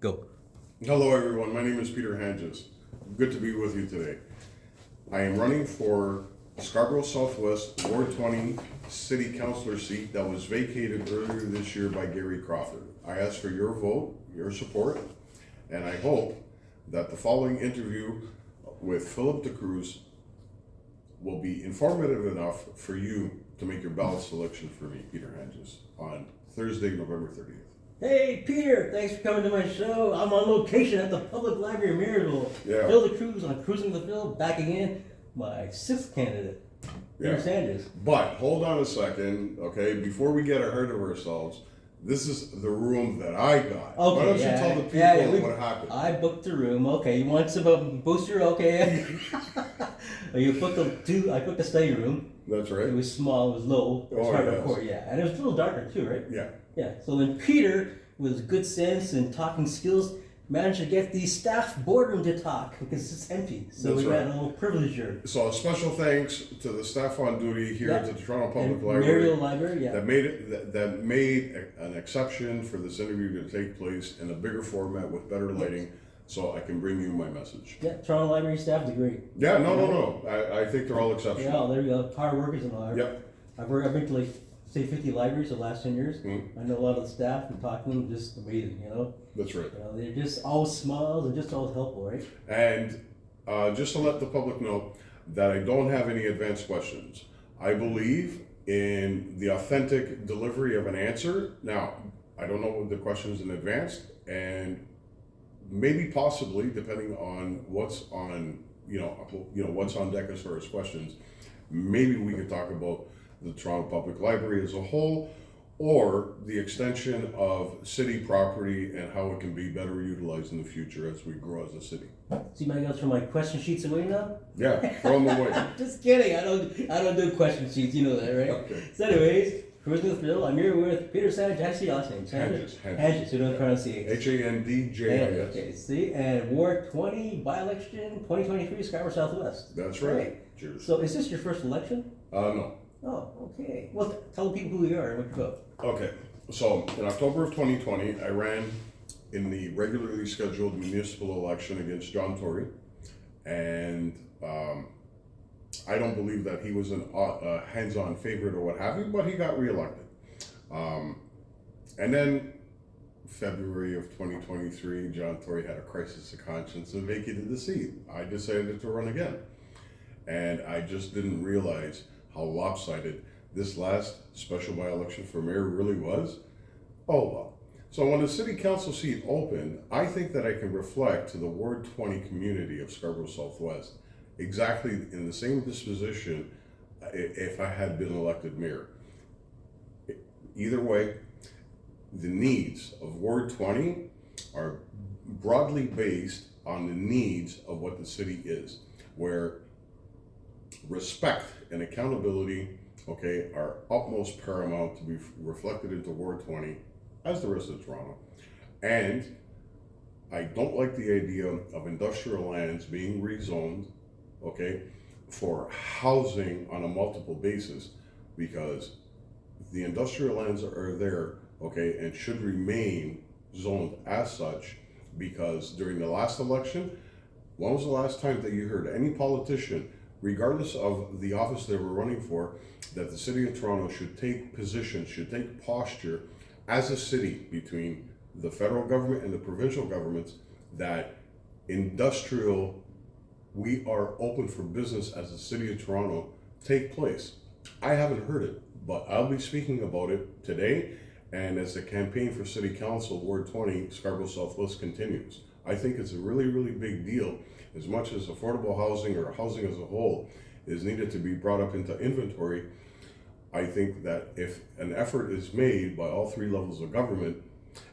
Go. Hello everyone, my name is Peter Handjis. Good to be with you today. I am running for Scarborough Southwest Ward 20 City Councillor seat that was vacated earlier this year by Gary Crawford. I ask for your vote, your support, and I hope that the following interview with Philip DeCruz will be informative enough for you to make your ballot selection for me, Peter Handjis, on Thursday, November 30th. Hey, Peter, thanks for coming to my show. I'm on location at the Public Library of Maryville. Yeah. Phil the Cruz on Cruising the Phil, back again, my sixth candidate, Peter Handjis. But hold on a second, okay? Before we get ahead of ourselves, this is the room that I got. Okay, Why don't you tell the people what happened? I booked a room. Okay, you want some booster? Okay. You booked I booked a study room. That's right. It was small, it was low. It was hard to afford, yeah. And it was a little darker too, right? Yeah. Yeah. So then Peter, with good sense and talking skills, managed to get the staff boardroom to talk because it's empty. So That's we right. got a little privilege here. So a special thanks to the staff on duty here at the Toronto Public And Library Maryville Library, yeah. that made an exception for this interview to take place in a bigger format with better lighting, so I can bring you my message. Yeah, Toronto Library staff is great. Yeah, no. I think they're all exceptional. Yeah, there you go. Hard workers and all. Yep. I've been to like, say 50 libraries the last 10 years. Mm-hmm. I know a lot of the staff and talking to them, just amazing, you know? That's right. You know, they're just always smiles and just always helpful, right? And just to let the public know that I don't have any advanced questions. I believe in the authentic delivery of an answer. Now, I don't know the questions in advance, and maybe possibly, depending on what's on, what's on deck as far as questions, maybe we could talk about the Toronto Public Library as a whole, or the extension of city property and how it can be better utilized in the future as we grow as a city. See my guys from my question sheets away now? Yeah, throw them away. Just kidding. I don't do question sheets. You know that, right? Okay. So, anyways, Cruising the Phil. I'm here with Peter Handjis. How do you say your last name? Handjis. You don't pronunciate. Handjis. Okay. See, and Ward 20 by-election 2023 Scarborough Southwest. That's right. Cheers. So, is this your first election? No. Oh, okay. Well, tell the people who you are and what you vote. Okay. So in October of 2020, I ran in the regularly scheduled municipal election against John Tory, and I don't believe that he was a hands-on favorite or what have you, but he got reelected. And then February of 2023, John Tory had a crisis of conscience and vacated the seat. I decided to run again, and I just didn't realize how lopsided this last special by-election for mayor really was. Oh well. So when the city council seat opened, I think that I can reflect to the Ward 20 community of Scarborough Southwest exactly in the same disposition if I had been elected mayor. Either way, the needs of Ward 20 are broadly based on the needs of what the city is, where respect and accountability, are utmost paramount to be reflected into Ward 20 as the rest of Toronto. And I don't like the idea of industrial lands being rezoned, for housing on a multiple basis, because the industrial lands are there, and should remain zoned as such, because during the last election, when was the last time that you heard any politician, regardless of the office they were running for, that the city of Toronto should take position, should take posture as a city between the federal government and the provincial governments, that we are open for business as the city of Toronto take place? I haven't heard it, but I'll be speaking about it today, and as the campaign for City Council Ward 20 Scarborough Southwest continues. I think it's a really, really big deal. As much as affordable housing or housing as a whole is needed to be brought up into inventory, I think that if an effort is made by all three levels of government,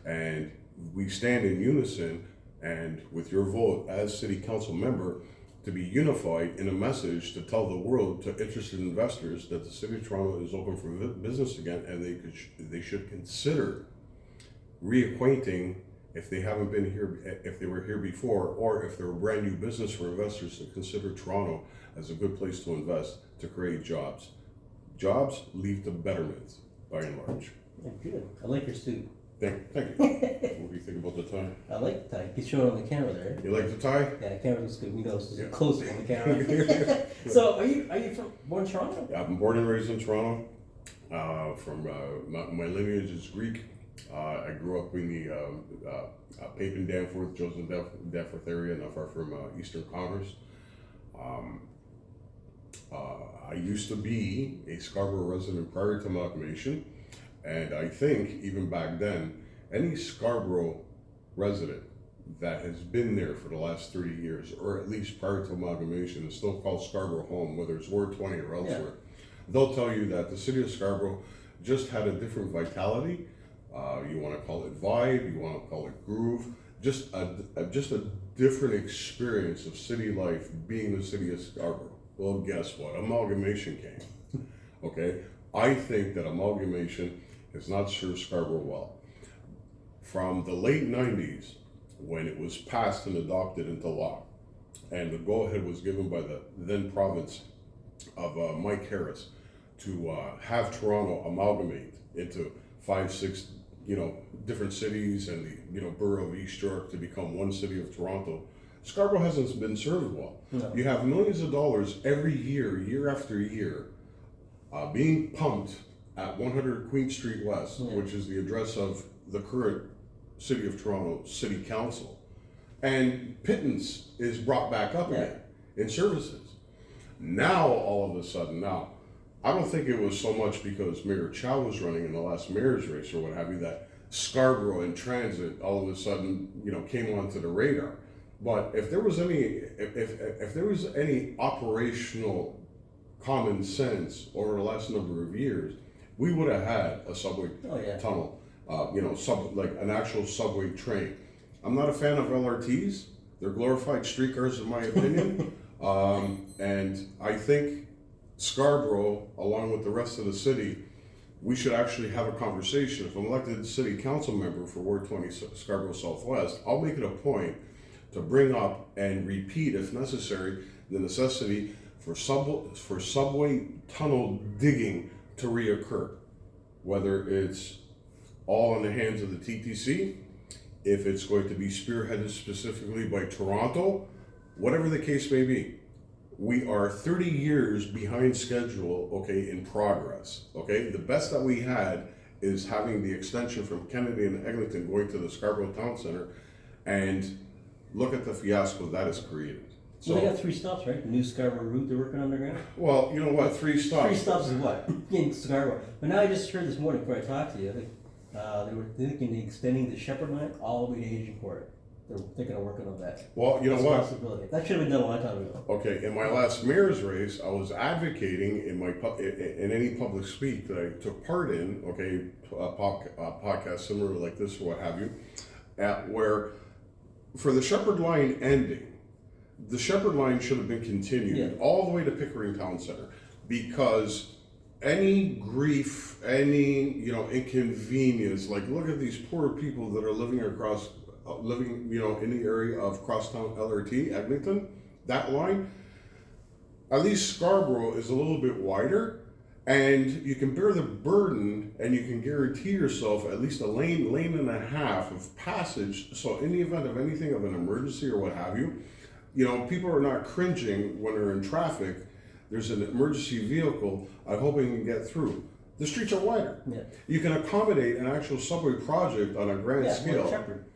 and we stand in unison, and with your vote as city council member, to be unified in a message to tell the world, to interested investors, that the city of Toronto is open for business again, and they should consider reacquainting, if they haven't been here, if they were here before, or if they're a brand new business for investors, to consider Toronto as a good place to invest, to create jobs. Jobs lead to betterment, by and large. Yeah, good. I like your suit. Thank you. What do you think about the tie? I like the tie. You can show it on the camera there. You like the tie? Yeah, the camera looks good. We know it's Yeah. close on the camera. So, are you from born in Toronto? Yeah, I'm born and raised in Toronto. My lineage is Greek. I grew up in the Papin, Danforth, Joseph Danforth area, not far from Eastern Commerce. I used to be a Scarborough resident prior to amalgamation, and I think even back then, any Scarborough resident that has been there for the last 30 years, or at least prior to amalgamation, is still called Scarborough home, whether it's Ward 20 or elsewhere. They'll tell you that the city of Scarborough just had a different vitality. You want to call it vibe, you want to call it groove, just a different experience of city life being the city of Scarborough. Well, guess what? Amalgamation came. Okay? I think that amalgamation has not served Scarborough well. From the late 90s, when it was passed and adopted into law, and the go-ahead was given by the then province of Mike Harris to have Toronto amalgamate into 5, 6, different cities and the borough of East York to become one city of Toronto, Scarborough hasn't been served well. No. You have millions of dollars every year, year after year, being pumped at 100 Queen Street West, which is the address of the current City of Toronto City Council, and pittance is brought back up again in services. Now, all of a sudden, I don't think it was so much because Mayor Chow was running in the last mayor's race or what have you that Scarborough and transit all of a sudden, came onto the radar. But if there was any operational common sense over the last number of years, we would have had a subway tunnel, like an actual subway train. I'm not a fan of LRTs. They're glorified streetcars, in my opinion. And I think Scarborough, along with the rest of the city, we should actually have a conversation. If I'm elected city council member for Ward 20 Scarborough Southwest, I'll make it a point to bring up and repeat, if necessary, the necessity for subway tunnel digging to reoccur. Whether it's all in the hands of the TTC, if it's going to be spearheaded specifically by Toronto, whatever the case may be. We are 30 years behind schedule, in progress, The best that we had is having the extension from Kennedy and Eglinton going to the Scarborough Town Center, and look at the fiasco that has created. So they got 3 stops, right? The new Scarborough route they're working underground? Well, you know what, 3 stops. 3 stops is what? In Scarborough. But now I just heard this morning before I talked to you, they were thinking of extending the Shepherd line all the way to Agincourt. They're thinking of working on that. Well, you know what? Possibility. That should have been done a long time ago. Okay, in my last mayor's race, I was advocating in any public speak that I took part in, podcast similar like this or what have you, where for the Shepherd line ending, the Shepherd line should have been continued all the way to Pickering Town Center, because any grief, any inconvenience, like look at these poor people that are living in the area of Crosstown LRT, Eglinton, that line. At least Scarborough is a little bit wider, and you can bear the burden, and you can guarantee yourself at least a lane and a half of passage. So in the event of anything of an emergency or what have you, people are not cringing when they're in traffic. There's an emergency vehicle, I'm hoping you can get through. The streets are wider. Yeah. You can accommodate an actual subway project on a grand scale. Well,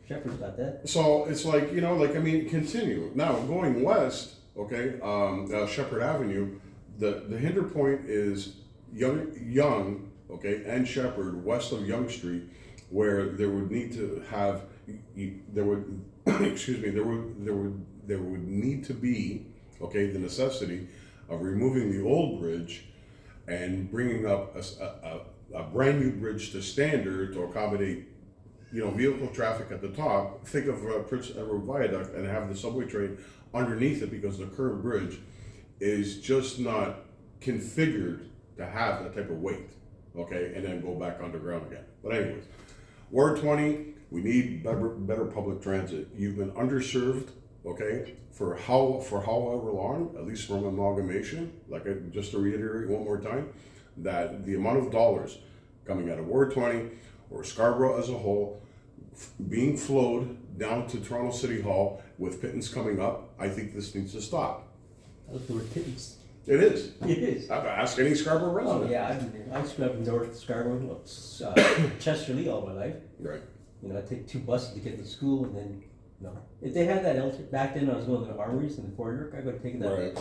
Shepherd's got that. So it's continue. Now, going west, Shepherd Avenue, the hinder point is Young, and Shepherd, west of Young Street, where there would need to have, there would need to be, the necessity of removing the old bridge and bringing up a brand new bridge to standard to accommodate, vehicle traffic at the top. Think of Prince Edward Viaduct and have the subway train underneath it, because the current bridge is just not configured to have that type of weight, and then go back underground again. But anyways, Ward 20, we need better public transit. You've been underserved, for however long, at least from amalgamation. Just to reiterate one more time, that the amount of dollars coming out of Ward 20, or Scarborough as a whole being flowed down to Toronto City Hall with pittance coming up, I think this needs to stop. I look the word pittance. It is. It is. Ask any Scarborough Oh, resident. yeah, I grew up in North Scarborough, Chesterley all my life. Right. You know, I take 2 buses to get to school, and then, you know, if they had that back then, I was going to the armories in Fort York. I would have taken that. Right.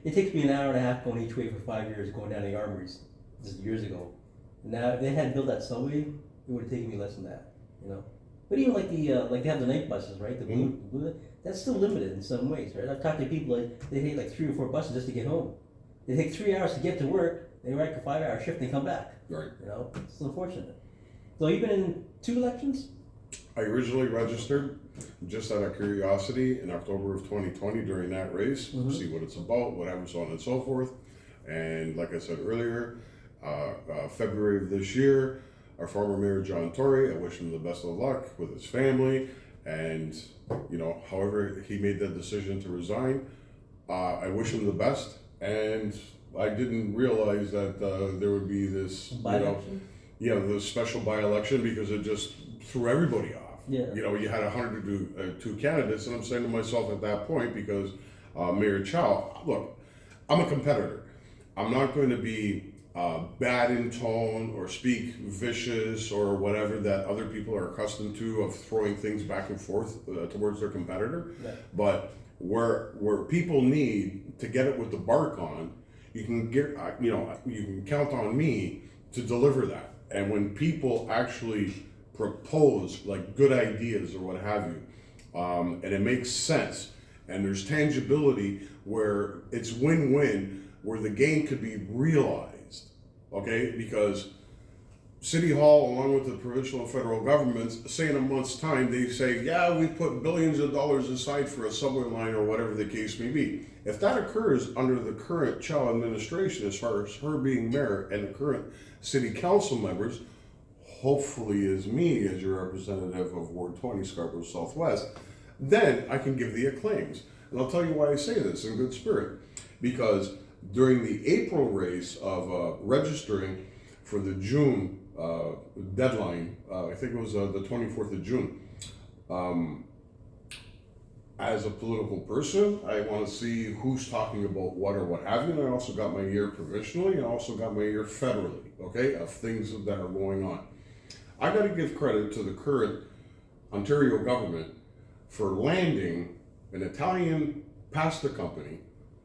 It takes me an hour and a half going each way for 5 years going down the armories. This is years ago. Now, if they hadn't built that subway, it would have taken me less than that. You know, but even like they have the night buses, right? The blue, that's still limited in some ways, right? I've talked to people like they take like 3 or 4 buses just to get home. They take 3 hours to get to work. They work a 5-hour shift and come back. Right. You know, it's unfortunate. So you've been in 2 elections? I originally registered just out of curiosity in October of 2020 during that race, see what it's about, whatever, so on and so forth. And like I said earlier, February of this year, our former mayor John Tory, I wish him the best of luck with his family. And, you know, however he made that decision to resign, I wish him the best. And I didn't realize that there would be this, this special by-election, because it just threw everybody off. Yeah. You know, you had 102 candidates, and I'm saying to myself at that point, because Mayor Chow, look, I'm a competitor. I'm not going to be bad in tone or speak vicious or whatever that other people are accustomed to, of throwing things back and forth towards their competitor. Yeah. But where people need to get it with the bark on, you can get, you can count on me to deliver that. And when people actually propose like good ideas or what have you, and it makes sense, and there's tangibility where it's win-win, where the gain could be realized, okay? Because City Hall, along with the provincial and federal governments, say in a month's time, they say, yeah, we put billions of dollars aside for a subway line or whatever the case may be. If that occurs under the current Chow administration, as far as her being mayor and the current city council members, hopefully as me as your representative of Ward 20, Scarborough Southwest, then I can give the acclaims. And I'll tell you why I say this in good spirit. Because during the April race of registering for the June deadline, I think it was the 24th of June, as a political person, I want to see who's talking about what or what have you. And I also got my ear provincially, and I also got my ear federally, okay, of things that are going on. I got to give credit to the current Ontario government for landing an Italian pasta company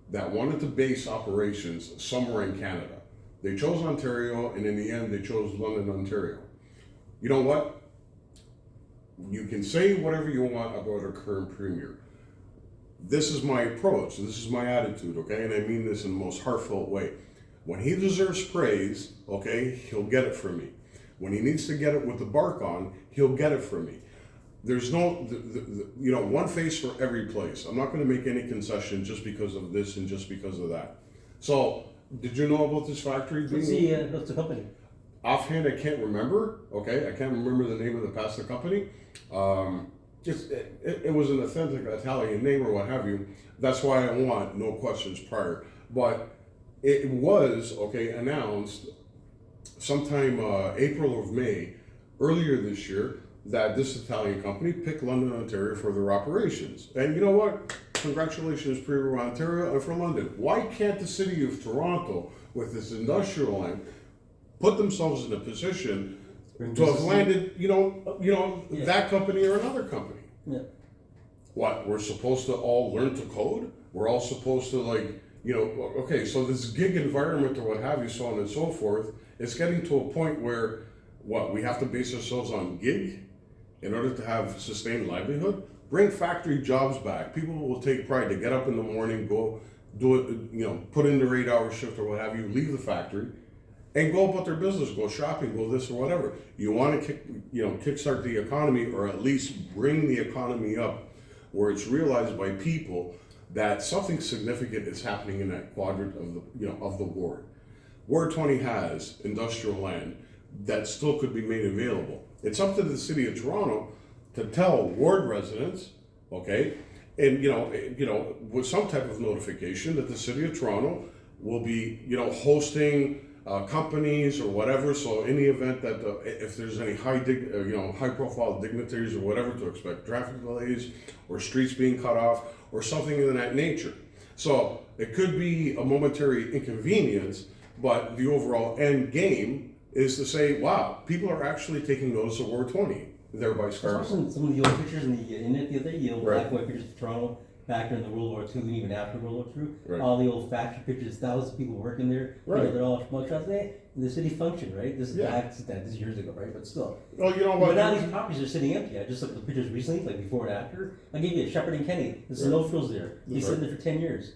that wanted to base operations somewhere in Canada. They chose Ontario, and in the end, they chose London, Ontario. You know what? You can say whatever you want about our current premier. This is my approach, this is my attitude, okay? And I mean this in the most heartfelt way. When he deserves praise, okay, he'll get it from me. When he needs to get it with the bark on, he'll get it from me. There's no, one face for every place. I'm not going to make any concession just because of this and just because of that. So, did you know about this factory? What's the company? Offhand, I can't remember. Okay, I can't remember the name of the pasta company. It was an authentic Italian name or what have you. That's why I want no questions prior. But it was, announced sometime April or May earlier this year that this Italian company picked London, Ontario for their operations. And you know what? Congratulations, Premier Ontario and for London. Why can't the city of Toronto, with its industrial land, put themselves in a position to have landed, that company or another company? Yeah. What, we're supposed to all learn to code? We're all supposed to so this gig environment or what have you, so on and so forth, it's getting to a point where, we have to base ourselves on gig in order to have sustained livelihood? Bring factory jobs back. People will take pride to get up in the morning, go do it, put in their 8-hour shift or what have you, leave the factory, and go about their business, go shopping, go this or whatever. You want to kickstart the economy, or at least bring the economy up where it's realized by people that something significant is happening in that quadrant of the ward. Ward 20 has industrial land that still could be made available. It's up to the city of Toronto to tell ward residents, and with some type of notification that the city of Toronto will be, hosting companies or whatever. So in the event that if there's any high profile dignitaries or whatever, to expect traffic delays or streets being cut off or something of that nature. So it could be a momentary inconvenience, but the overall end game is to say, wow, people are actually taking notice of Ward 20, thereby Scarborough. Some of the old pictures in the internet the other day, the old Right. black and white pictures of Toronto back during the World War II and even after World War II. Right. All the old factory pictures, thousands of people working there. Right. They're all mugshots there. The city functioned, right? This is Yeah. back, this is years ago, right? But still. Well, you know what? But now these properties are sitting empty. I just looked at the pictures recently, like before and after. I gave you a Shepherd and Kenny. There's Right. no frills there. He's Right. sitting there for 10 years.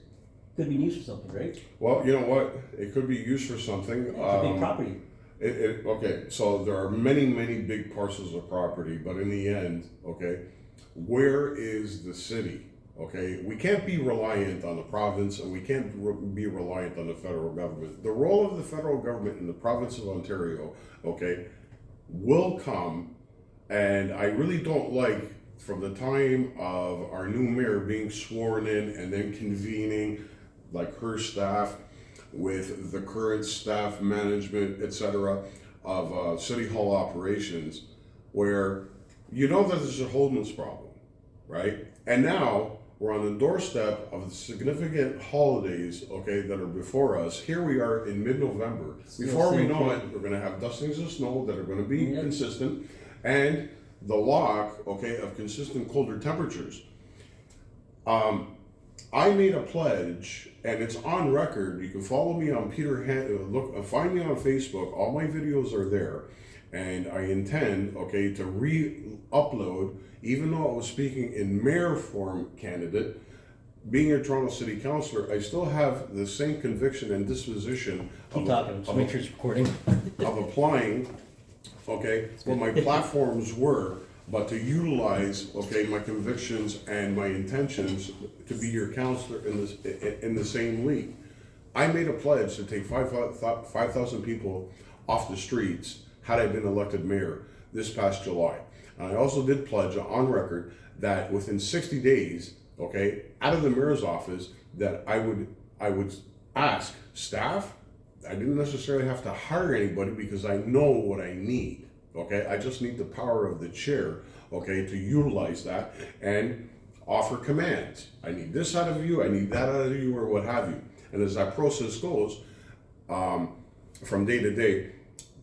Could be used for something, right? Well, you know what? It could be used for something. It's a big property. Okay, so there are many, many big parcels of property, but in the end, okay, where is the city? Okay, we can't be reliant on the province and we can't be reliant on the federal government. The role of the federal government in the province of Ontario, okay, will come, and I really don't like from the time of our new mayor being sworn in and then convening like her staff with the current staff management, etc., of city hall operations, where you know that there's a homeless problem, right? And now we're on the doorstep of the significant holidays, okay, that are before us. Here we are in mid-November. Before we know it, we're going to have dustings of snow that are going to be consistent, and the lock, okay, of consistent colder temperatures. I made a pledge, and it's on record. You can follow me on Peter find me on Facebook. All my videos are there, and I intend, okay, to re-upload. Even though I was speaking in mayor form candidate, being a Toronto City Councillor, I still have the same conviction and disposition Keep talking, just make sure it's recording. of applying, okay, what my platforms were, but to utilize, okay, my convictions and my intentions to be your councillor in the same league. I made a pledge to take 5,000 people off the streets had I been elected mayor this past July. And I also did pledge on record that within 60 days, okay, out of the mayor's office, that I would ask staff. I didn't necessarily have to hire anybody because I know what I need. Okay, I just need the power of the chair, okay, to utilize that and offer commands. I need this out of you, I need that out of you, or what have you. And as that process goes, from day to day,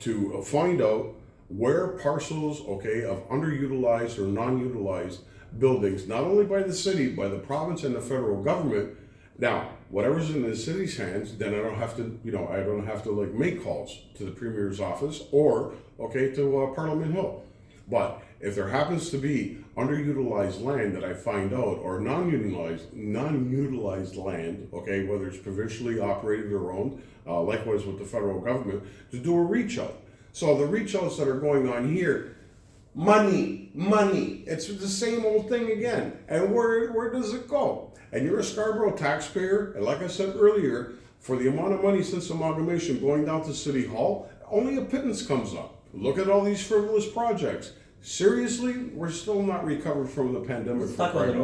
to find out where parcels, okay, of underutilized or non-utilized buildings, not only by the city, by the province and the federal government. Now, whatever's in the city's hands, then I don't have to like make calls to the premier's office or, okay, to Parliament Hill. But if there happens to be underutilized land that I find out, or non-utilized land, okay, whether it's provincially operated or owned, likewise with the federal government, to do a reach out. So the reach outs that are going on here, money, it's the same old thing again. And where does it go? And you're a Scarborough taxpayer, and like I said earlier, for the amount of money since amalgamation going down to City Hall, only a pittance comes up. Look at all these frivolous projects. Seriously, we're still not recovered from the pandemic. Let's talk about it.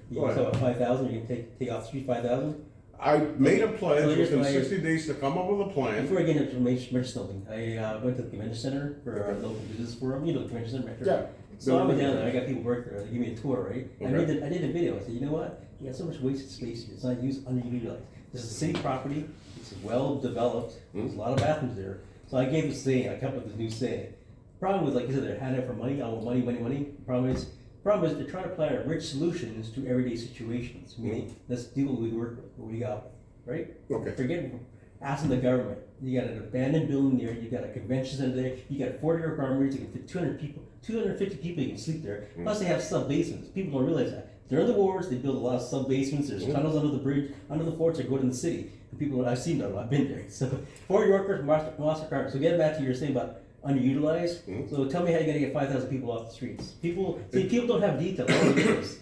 You talk about 5,000, you can take off the street 5,000? I made a pledge within my- 60 days to come up with a plan. Before I get into mention something, I went to the convention center for our local business forum. You know the convention center, right? Yeah. So I went down there. I got people work there. They give me a tour, right? Okay. I did a video. I said, you know what? You got so much wasted space here. It's not underutilized. This is city property. It's well developed. There's a lot of bathrooms there. So I gave this saying. I come up with this new saying. Problem was, like you said, they're handing out for money. I want money. Problem is they're trying to apply rich solutions to everyday situations. Meaning, let's deal with what we work with, what we got, right? Okay. Forget asking the government. You got an abandoned building there. You got a convention center there. You got 40-acre armories. You can fit 200 people, 250 people. You can sleep there. Plus, they have sub basements. People don't realize that. During the wars, they built a lot of sub basements. There's tunnels under the bridge, under the forts that go to the city. And people, I've seen them. I've been there. So, Fort Yorkers, Mastercard. So, getting back to your saying about underutilized. So, tell me how you're gonna get 5,000 people off the streets. People don't have detail. All they do is-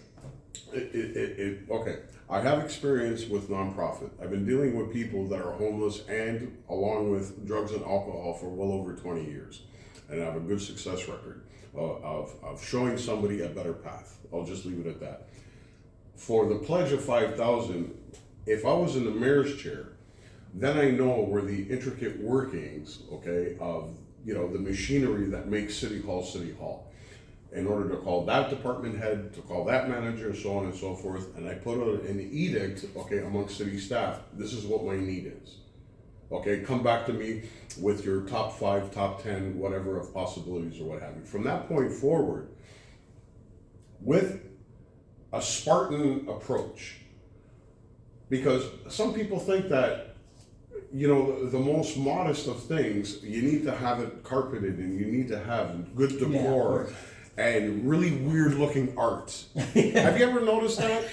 Okay. I have experience with nonprofit. I've been dealing with people that are homeless and along with drugs and alcohol for well over 20 years. And I have a good success record of showing somebody a better path. I'll just leave it at that. For the pledge of 5,000, if I was in the mayor's chair, then I know where the intricate workings, okay, of, you know, the machinery that makes City Hall. In order to call that department head, to call that manager, so on and so forth, and I put out an edict, okay, amongst city staff, this is what my need is. Okay, come back to me with your top 5, top 10, whatever of possibilities or what have you. From that point forward, with a Spartan approach, because some people think that, you know, the most modest of things, you need to have it carpeted and you need to have good decor and really weird looking art. Have you ever noticed that?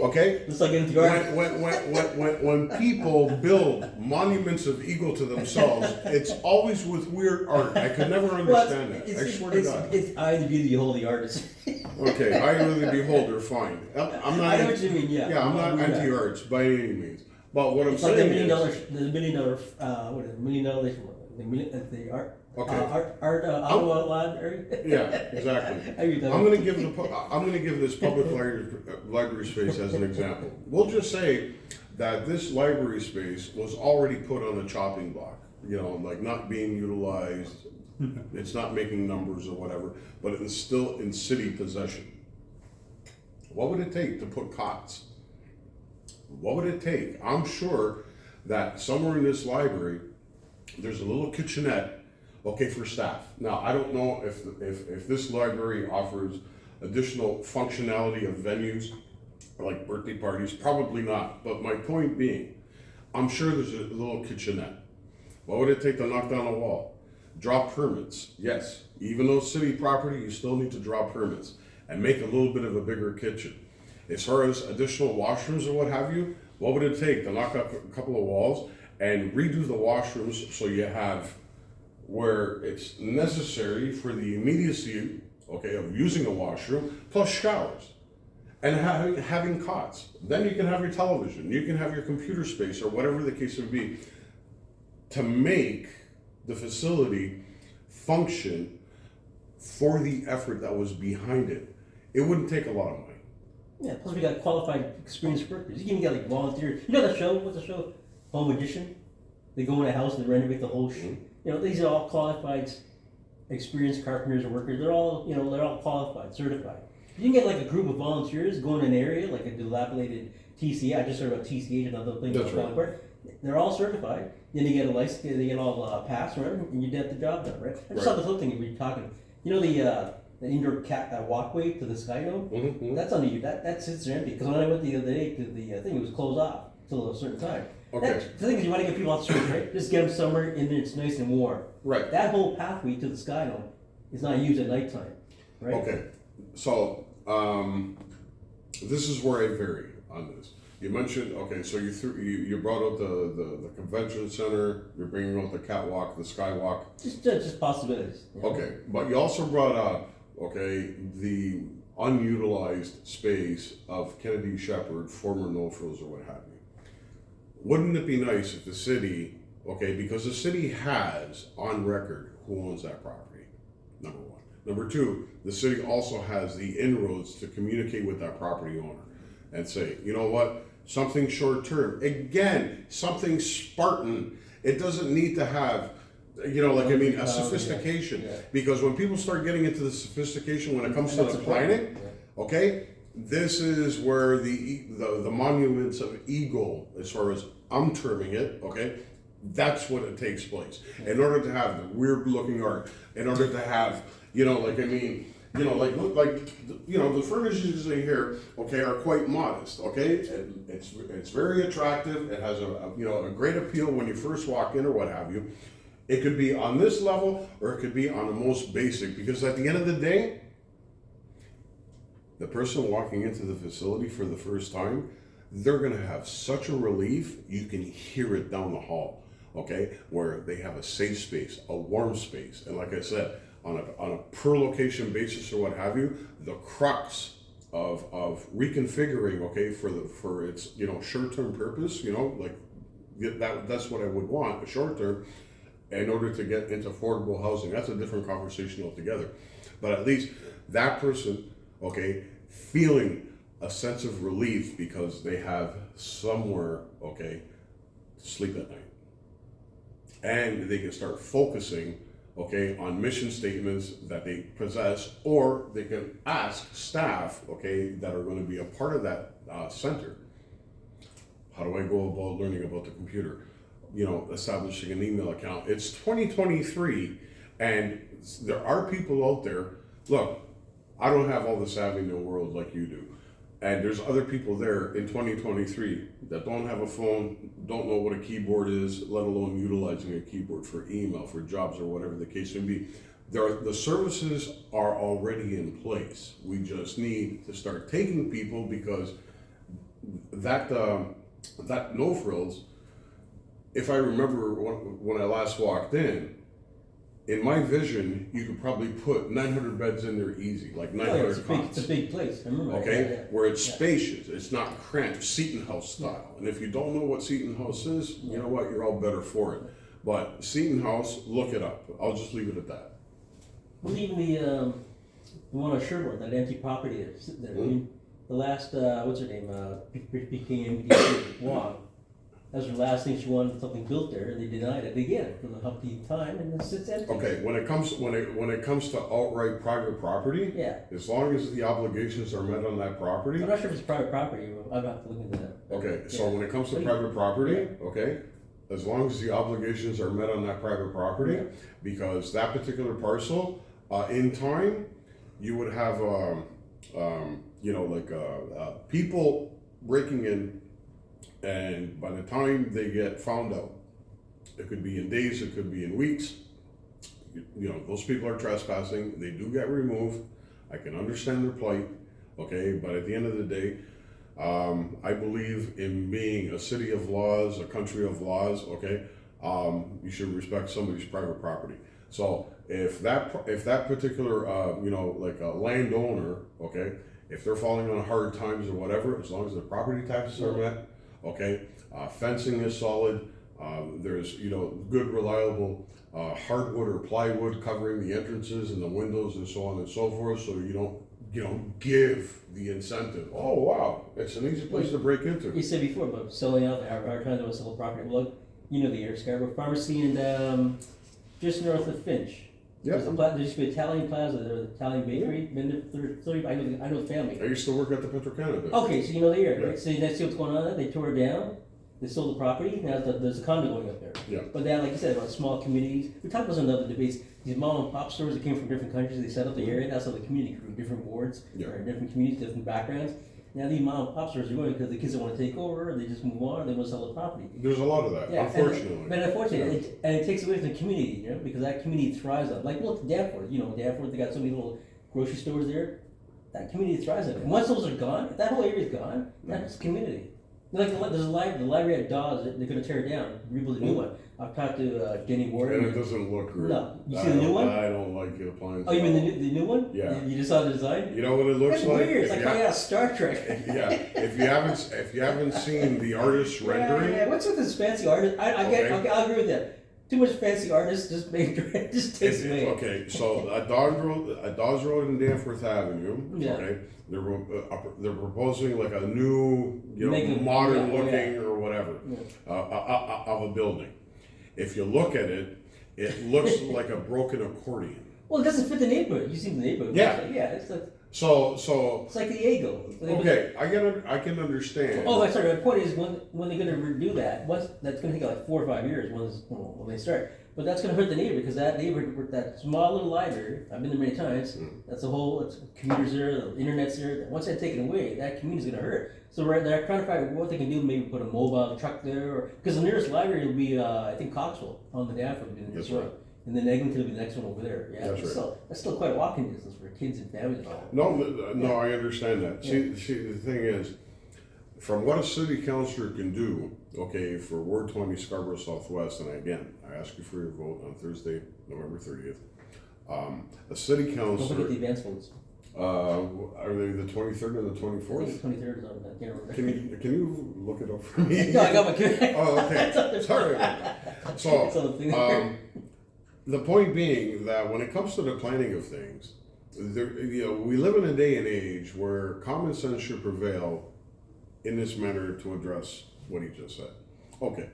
Okay? It's like in the garden. When people build monuments of ego to themselves, it's always with weird art. I could never understand that. I swear to God. It's I the beauty behold the artist. Okay, I of the beholder, fine. I'm not. I know what you mean. Yeah. Yeah, I'm not anti-arts by any means. But what I'm It's like saying the is, $1 million, what is it, $1 million, the art. Okay. Ottawa library. yeah, exactly. I'm going to give this public library space as an example. We'll just say that this library space was already put on a chopping block. You know, like not being utilized. It's not making numbers or whatever, but it is still in city possession. What would it take to put cots? What would it take? I'm sure that somewhere in this library, there's a little kitchenette, okay, for staff. Now, I don't know if this library offers additional functionality of venues, like birthday parties, probably not. But my point being, I'm sure there's a little kitchenette. What would it take to knock down a wall? Draw permits, yes. Even though city property, you still need to draw permits and make a little bit of a bigger kitchen. As far as additional washrooms or what have you, what would it take to knock up a couple of walls and redo the washrooms so you have where it's necessary for the immediacy, okay, of using a washroom, plus showers, and having cots. Then you can have your television, you can have your computer space, or whatever the case would be, to make the facility function for the effort that was behind it. It wouldn't take a lot of money. Yeah, plus we got qualified, experienced workers. You can get like volunteers. You know that show? What's the show? Home Edition? They go in a house and they renovate the whole shit. You know, these are all qualified, experienced carpenters or workers. They're all, you know, they're all qualified, certified. You can get like a group of volunteers go in an area, like a dilapidated TCA. I just heard about TCA, another thing. That's right. They're all certified. Then they get a license, they get all passed, whatever, and you get the job done, right? I just saw this little thing we were talking. You know the indoor walkway to the Sky Dome? Mm-hmm. That's on the that sits there empty. Because when I went the other day to the thing, it was closed off till a certain time. Okay. The thing is, you want to get people off the street, right? Just get them somewhere in there. It's nice and warm. Right. That whole pathway to the Sky Dome is not used at nighttime, right? Okay. So this is where I vary on this. You mentioned, okay, so you brought out the convention center. You're bringing out the catwalk, the skywalk. Just possibilities. You know? Okay, but you also brought up, okay, the unutilized space of Kennedy Shepherd, former No Frills or what have you. Wouldn't it be nice if the city, okay, because the city has on record who owns that property, number one. Number two, the city also has the inroads to communicate with that property owner and say, you know what, something short term. Again, something Spartan. It doesn't need to have, you know, like, I mean, a sophistication. Yeah. Because when people start getting into the sophistication when it comes to the planning, okay, this is where the monuments of ego, as far as I'm terming it, okay, that's when it takes place. In order to have the weird looking art, in order to have, you know, like, I mean, you know, like, look, like, you know, the furnishings in here, okay, are quite modest, okay? And it's very attractive. It has a great appeal when you first walk in or what have you. It could be on this level or it could be on the most basic, because at the end of the day, the person walking into the facility for the first time, they're going to have such a relief, you can hear it down the hall, okay? Where they have a safe space, a warm space. And like I said, on a per location basis or what have you, the crux of reconfiguring, okay, for its, you know, short-term purpose, you know, like that's what I would want, a short-term, in order to get into affordable housing. That's a different conversation altogether. But at least that person, okay, feeling a sense of relief because they have somewhere, okay, to sleep at night. And they can start focusing, okay, on mission statements that they possess, or they can ask staff, okay, that are going to be a part of that center. How do I go about learning about the computer? You know, establishing an email account. It's 2023, and there are people out there. Look, I don't have all the savvy in the world like you do. And there's other people there in 2023 that don't have a phone, don't know what a keyboard is, let alone utilizing a keyboard for email, for jobs, or whatever the case may be. The services are already in place. We just need to start taking people, because that no frills, if I remember when I last walked in my vision, you could probably put 900 beds in there easy, like 900 cots. It's a big place, I remember. Okay, where it's spacious, it's not cramped, Seton House style. And if you don't know what Seton House is, you know what, you're all better for it. But Seton House, look it up. I'll just leave it at that. Well, even the one on Sherwood, that empty property that's sitting there. I mean, the last, what's her name, became Wong. That was her last thing. She wanted something built there, and they denied it again for the humpty time, and it sits empty. Okay, when it comes to outright private property, Yeah. as long as the obligations are met on that property. I'm not sure if it's private property. I'd have to look into that. Okay, so Yeah. when it comes to private property, okay, as long as the obligations are met on that private property, Yeah. because that particular parcel, in time, you would have, people breaking in, and by the time they get found out, it could be in days, it could be in weeks. You know, those people are trespassing. They do get removed. I can understand their plight, okay, but at the end of the day, I believe in being a city of laws, a country of laws, okay? You should respect somebody's private property. So if that particular, landowner, okay, if they're falling on hard times or whatever, as long as the property taxes are met, okay, fencing is solid, there's, good, reliable hardwood or plywood covering the entrances and the windows and so on and so forth, so you don't give the incentive. Oh wow, it's an easy place to break into. You said before about selling out, our trying to sell property. Well, you know the area, Scarborough Pharmacy, and just north of Finch. Yeah. There used to be Italian Plaza there, the Italian bakery. Been there 30. I know the family. I used to work at the Petro-Canada. Okay, so you know the area, Yeah. right? So you see what's going on there. They tore it down. They sold the property. Now there's a condo going up there. Yeah. But then, like you said, about small communities. We talked about some other debates. These mom and pop stores that came from different countries. They set up the area. That's how the community grew. Different wards, Yeah. or different communities, different backgrounds. Now these mom and pop stores are going because the kids don't want to take over. Or they just move on. Or they want to sell the property. There's a lot of that, Yeah, unfortunately. But unfortunately, it takes away from the community, because that community thrives on. Like look, Danforth. Danforth. They got so many little grocery stores there. That community thrives on it. And once those are gone, if that whole area is gone, that's community. Like there's the library at Dawes. They're going to tear it down, rebuild a new one. I've talked to Jenny Ward. And it doesn't look great. No, you see the new one? I don't like the appliances. Oh, you mean the new one? Yeah. You just saw the design? You know what it looks It's like? weird. It's like coming out of Star Trek. Yeah, if you haven't seen the artist's rendering, Yeah. What's with this fancy artist? I'll agree with that. Too much fancy artists just takes away. okay. So at Dawes Road and Danforth Avenue, Yeah. okay, they're proposing like a new, modern looking or whatever of a building. If you look at it, it looks like a broken accordion. Well, it doesn't fit the neighborhood. You see the neighborhood. Yeah. It's like It's like the Eagle. okay, I can understand. Oh, sorry. My point is when they're going to redo that, that's going to take like 4 or 5 years when they start. But that's going to hurt the neighborhood because that neighborhood with that small little library, I've been there many times. That's it's commuters there, the internet's there. Once that's taken away, that community's going to hurt. So they're trying to find what they can do. Maybe put a mobile truck there, because the nearest library will be I think Coxwell on the Danforth. That's right. And then Eglinton will be the next one over there. Yeah, that's right. So that's still quite a walking distance for kids and families and all. No, I understand that. See, the thing is, from what a city councillor can do, okay, for Ward 20 Scarborough Southwest, and again, I ask you for your vote on Thursday, November 30th. A city Don't forget councillor. the advance votes. Are they the 23rd and the I think 24th? the 23rd is on that. Can't remember. Can you look it up for me? No, I got my computer. Oh, okay. Sorry about that. So, It's on the thing. the point being that when it comes to the planning of things, we live in a day and age where common sense should prevail in this manner to address what he just said. Okay,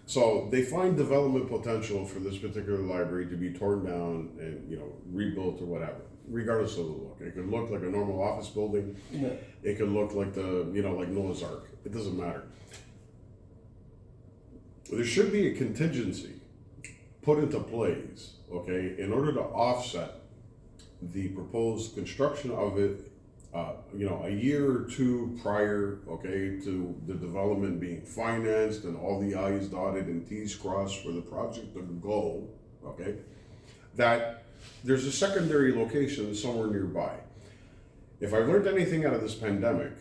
So they find development potential for this particular library to be torn down and, you know, rebuilt or whatever, regardless of the look. It could look like a normal office building. Yeah. It could look like like Noah's Ark. It doesn't matter. There should be a contingency put into place, okay, in order to offset the proposed construction of it, a year or two prior, okay, to the development being financed and all the I's dotted and T's crossed for the project to go, okay, that there's a secondary location somewhere nearby. If I've learned anything out of this pandemic,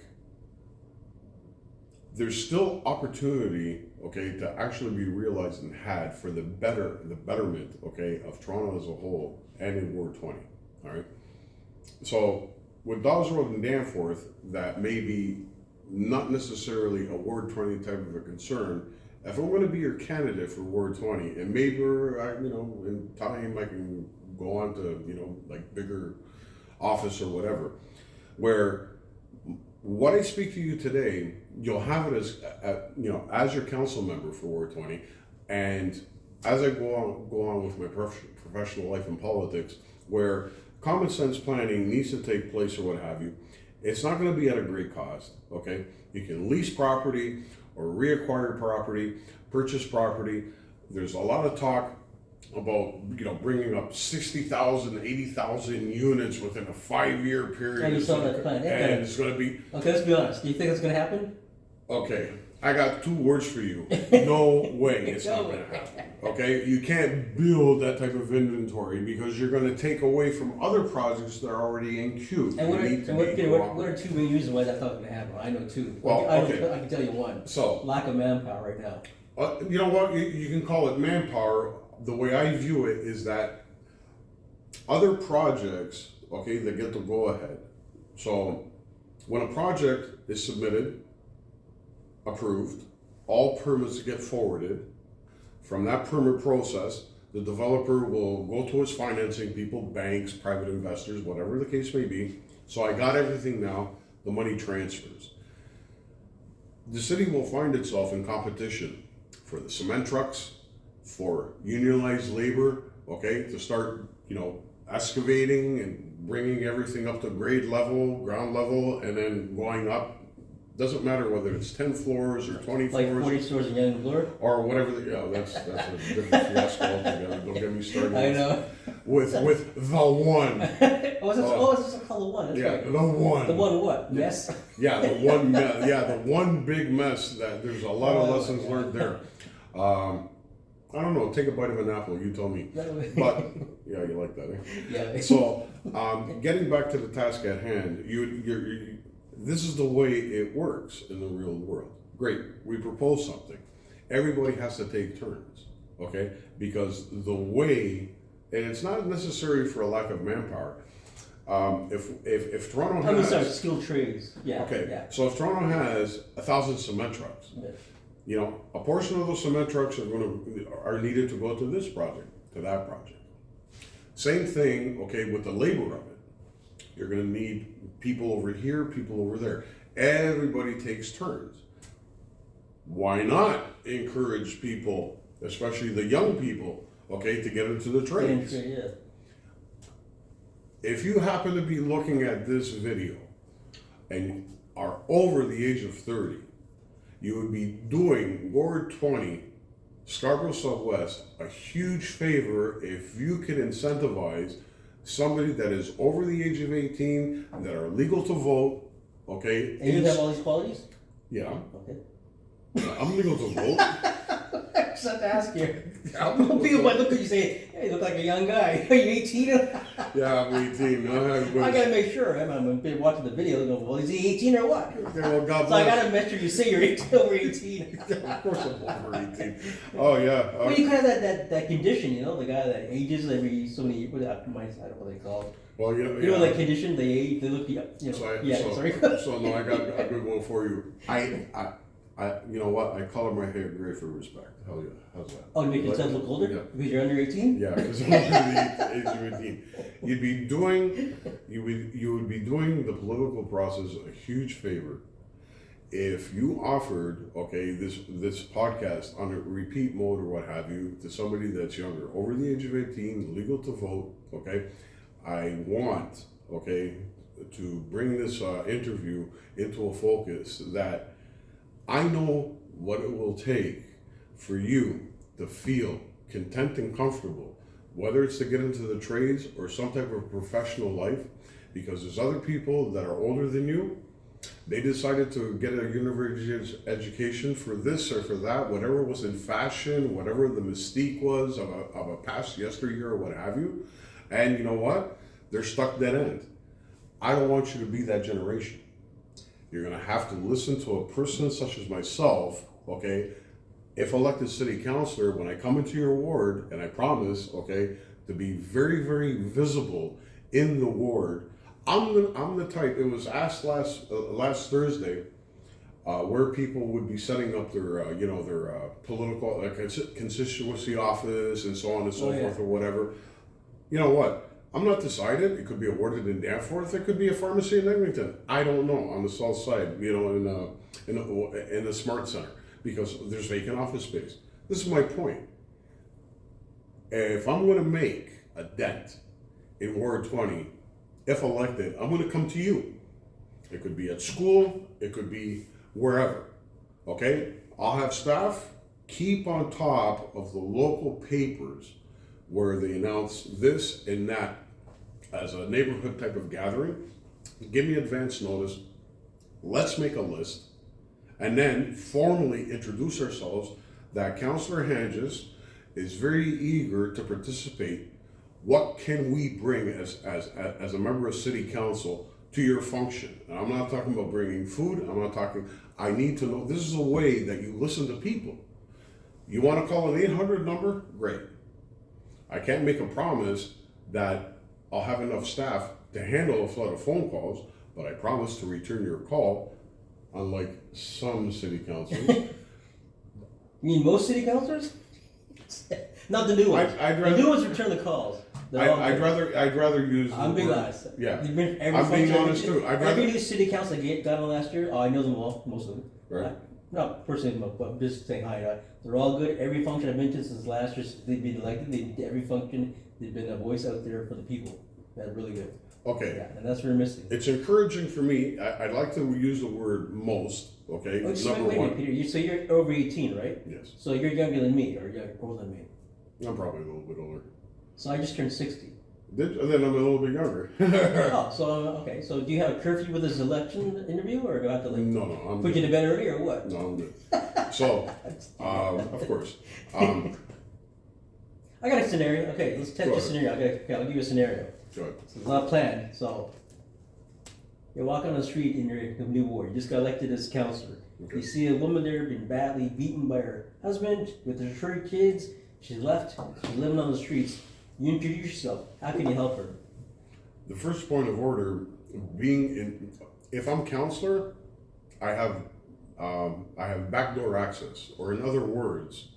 there's still opportunity, okay, to actually be realized and had for the betterment, okay, of Toronto as a whole and in Ward 20, all right? So with Dawes Road and Danforth, that may be not necessarily a Ward 20 type of a concern. If I'm going to be your candidate for Ward 20, and maybe, in time I can go on to, like bigger office or whatever, where what I speak to you today, you'll have it as your council member for Ward 20, and as I go on with my professional life in politics, where common sense planning needs to take place or what have you, it's not going to be at a great cost, okay? You can lease property or reacquire property, purchase property. There's a lot of talk about, bringing up 60,000, 80,000 units within a 5-year period. And you saw that plan. And it's going to be... Okay, let's be honest. Do you think it's going to happen? Okay, I got 2 words for you. No way it's not going to happen. Okay, you can't build that type of inventory because you're going to take away from other projects that are already in queue. And what are 2 main reasons why that's not going to happen? I know 2. Well, I can tell you one. So, lack of manpower right now. You know what? You can call it manpower. The way I view it is that other projects, okay, that get the go ahead. So when a project is submitted, approved, all permits get forwarded. From that permit process, the developer will go to his financing people, banks, private investors, whatever the case may be. So I got everything now, the money transfers. The city will find itself in competition for the cement trucks, for unionized labor, okay, to start, excavating and bringing everything up to ground level, and then going up. Doesn't matter whether it's 10 floors or 20 like floors. 40 stores in Young Bloor? Or whatever, that's a different fiasco altogether. Don't get me started. I know. With the one. It's just called the one. That's right. The one. The one what? Mess? Yeah, the one. The one big mess. That there's a lot of lessons learned there. I don't know. Take a bite of an apple. You tell me. But yeah, you like that, eh? Yeah. So, getting back to the task at hand, this is the way it works in the real world. Great. We propose something. Everybody has to take turns, okay? Because the way, and it's not necessary for a lack of manpower. If Toronto has skilled trades. Yeah. Okay. Yeah. So if Toronto has 1,000 cement trucks, yeah. A portion of those cement trucks are needed to go to this project, to that project. Same thing, okay, with the labor of it. You're going to need people over here, people over there. Everybody takes turns. Why not encourage people, especially the young people, okay, to get into the trades? Yeah. If you happen to be looking at this video and are over the age of 30, you would be doing Ward 20, Scarborough Southwest, a huge favor if you could incentivize somebody that is over the age of 18, that are legal to vote, okay? And you have all these qualities? Yeah. Okay. I'm legal to vote. Just have to ask you. People might look at you and say, hey, you look like a young guy. Are you 18? Yeah, I'm 18. I gotta make sure. I'm watching the video. Go, well, is he 18 or what? Okay, well, God bless. So I gotta make sure you say you're 18, over 18. Of course I'm over 18. Oh, yeah. Well, you kind of have that condition, the guy that ages every so many years. I don't know what they call it. Well, you know, like condition, they age, they look, sorry. So no, I got a good one for you. I you know what? I color my hair gray for respect. Hell yeah. How's that? Oh, to make yourself look older? Yeah. Because you're under 18? Yeah, because I'm under the age of 18. You would be doing the political process a huge favor if you offered, okay, this podcast on a repeat mode or what have you to somebody that's younger, over the age of 18, legal to vote, okay, I want, okay, to bring this interview into a focus that I know what it will take for you to feel content and comfortable, whether it's to get into the trades or some type of professional life, because there's other people that are older than you. They decided to get a university education for this or for that, whatever was in fashion, whatever the mystique was of a past yesteryear or what have you. And you know what? They're stuck dead end. I don't want you to be that generation. You're going to have to listen to a person such as myself, okay? If elected city councillor, when I come into your ward, and I promise, okay, to be very, very visible in the ward, I'm the type. It was asked last Thursday where people would be setting up their political constituency office and so on and so forth or whatever. You know what? I'm not decided. It could be awarded in Danforth. It could be a pharmacy in Eglinton. I don't know. On the south side, you know, in the Smart Center, because there's vacant office space. This is my point. If I'm going to make a dent in Ward 20, if elected, I'm going to come to you. It could be at school. It could be wherever. Okay? I'll have staff keep on top of the local papers where they announce this and that as a neighborhood type of gathering. Give me advance notice. Let's make a list. And then formally introduce ourselves that Councillor Handjis is very eager to participate. What can we bring as a member of city council to your function? And I'm not talking about bringing food. I'm not talking, I need to know, this is a way that you listen to people. You want to call an 800 number? Great. I can't make a promise that I'll have enough staff to handle a flood of phone calls, but I promise to return your call, unlike some city councilors. You mean most city councilors? Not the new ones. The new ones return the calls. I'd rather use. I'm being honest. Yeah. I'm being honest too. Every new city council I got on last year, I know them all, most of them. Right. Not personally, but I'm just saying hi. They're all good. Every function I've been to since last year, they've been elected. They did every function. They've been a voice out there for the people. That's really good. Okay. Yeah, and that's what we're missing. It's encouraging for me. I'd like to use the word most. Okay. Oh, wait a minute, Peter. So you're over 18, right? Yes. So you're younger than me, or you're older than me. I'm probably a little bit older. So I just turned 60. Then I'm a little bit younger. Oh, so okay. So do you have a curfew with this election interview, or do I have to No, I'm good. you to bed early, or what? No, I'm good. So, of course. I got a scenario. Okay, let's test the scenario. I'll give you a scenario. Go ahead. So it's not planned. So you're walking on the street in your new ward. You just got elected as councillor. Okay. You see a woman there being badly beaten by her husband with her 3 kids. She's left. She's living on the streets. You introduce yourself. How can you help her? The first point of order, if I'm councillor, I have backdoor access, or in other words,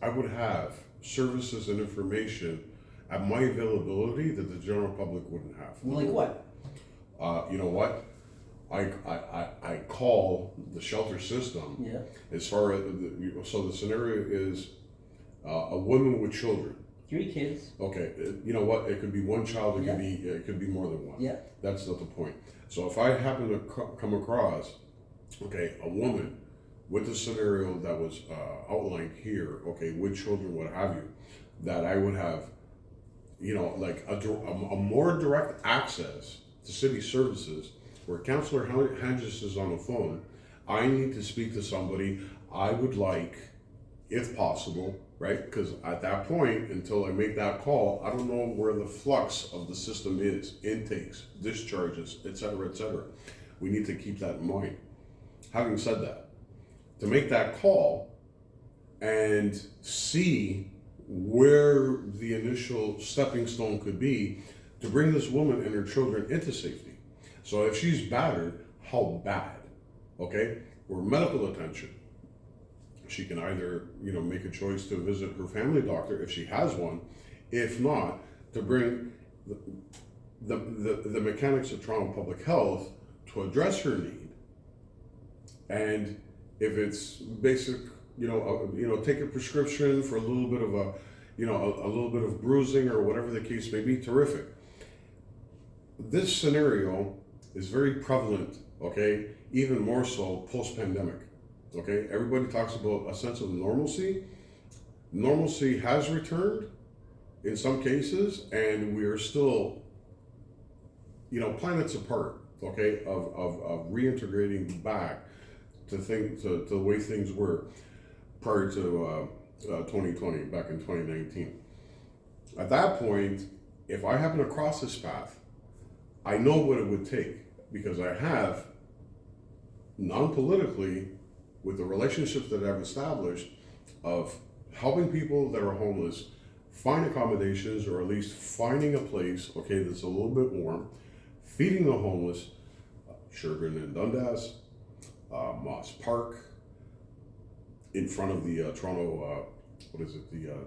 I would have services and information at my availability that the general public wouldn't have. Like what? You know what? I call the shelter system. Yeah. As far as so the scenario is a woman with children. 3 kids. Okay, you know what? It could be one child. Yeah. It could be more than one. Yeah. That's not the point. So if I happen to come across, okay, a woman with the scenario that was outlined here, okay, with children, what have you, that I would have, you know, like a more direct access to city services, where Councillor Handjis is on the phone. I need to speak to somebody. I would like, if possible, right? Because at that point, until I make that call, I don't know where the flux of the system is, intakes, discharges, etc., etc. We need to keep that in mind. Having said that, to make that call and see where the initial stepping stone could be to bring this woman and her children into safety. So if she's battered, how bad? Okay? Or medical attention. She can either, you know, make a choice to visit her family doctor if she has one. If not, to bring the mechanics of Toronto Public Health to address her need. And if it's basic, take a prescription for a little bit of a little bit of bruising or whatever the case may be, terrific. This scenario is very prevalent, okay, even more so post-pandemic, okay? Everybody talks about a sense of normalcy. Normalcy has returned in some cases, and we are still, planets apart, okay, of reintegrating back to the way things were prior to 2020, back in 2019. At that point, if I happen to cross this path, I know what it would take, because I have, non-politically, with the relationships that I've established, of helping people that are homeless find accommodations, or at least finding a place, okay, that's a little bit warm, feeding the homeless, Sherburne and Dundas, Moss Park, in front of the Toronto,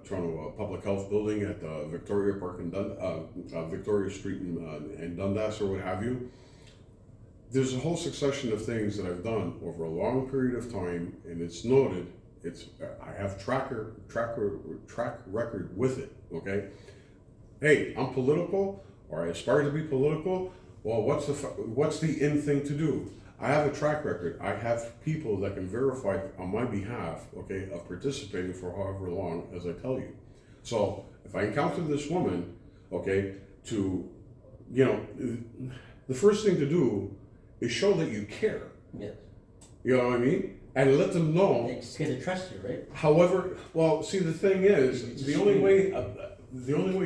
Toronto Public Health Building at Victoria Park and Victoria Street and Dundas, or what have you. There's a whole succession of things that I've done over a long period of time, and it's noted. I have track record with it. Okay. Hey, I'm political, or I aspire to be political. Well, what's the in thing to do? I have a track record. I have people that can verify on my behalf, okay, of participating for however long as I tell you. So if I encounter this woman, okay, the first thing to do is show that you care. Yes. You know what I mean? And let them know. They just get to trust you, right? However, well, see, the thing is, the only way